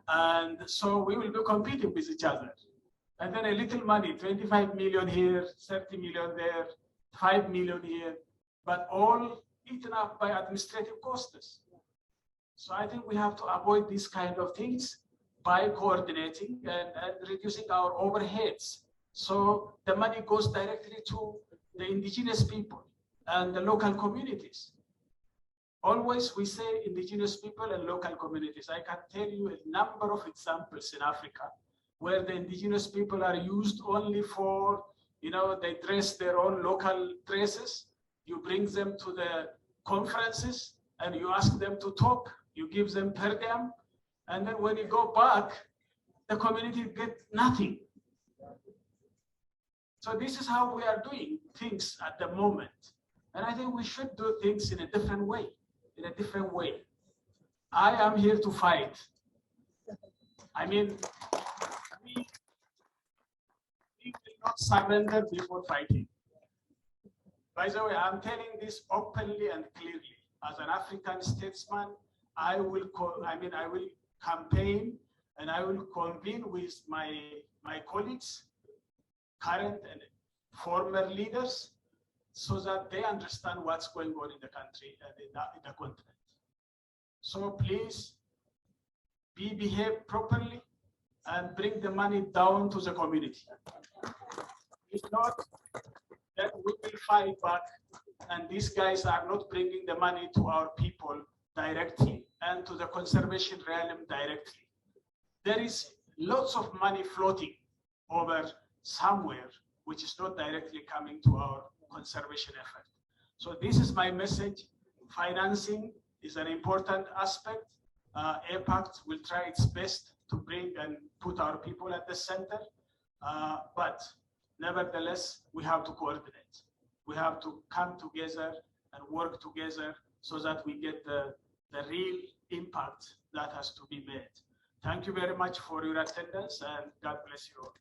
And so we will be competing with each other. And then a little money, 25 million here, 30 million there, 5 million here, but all eaten up by administrative costs. So I think we have to avoid these kind of things by coordinating and reducing our overheads. So the money goes directly to the indigenous people and the local communities. Always we say indigenous people and local communities. I can tell you a number of examples in Africa where the indigenous people are used only for, they dress their own local dresses. You bring them to the conferences and you ask them to talk, you give them per diem, and then when you go back, the community get nothing. So this is how we are doing things at the moment. And I think we should do things in a different way, I am here to fight. I mean, we will not surrender before fighting. By the way, I'm telling this openly and clearly. As an African statesman, I will campaign and I will convene with my colleagues, current and former leaders, so that they understand what's going on in the country and in the continent. So please, behave properly and bring the money down to the community. If not, then we will fight back, and these guys are not bringing the money to our people directly and to the conservation realm directly. There is lots of money floating over somewhere, which is not directly coming to our conservation effort. So this is my message. Financing is an important aspect. Apac will try its best to bring and put our people at the center, but nevertheless, we have to coordinate. We have to come together and work together so that we get the real impact that has to be made. Thank you very much for your attendance, and God bless you all.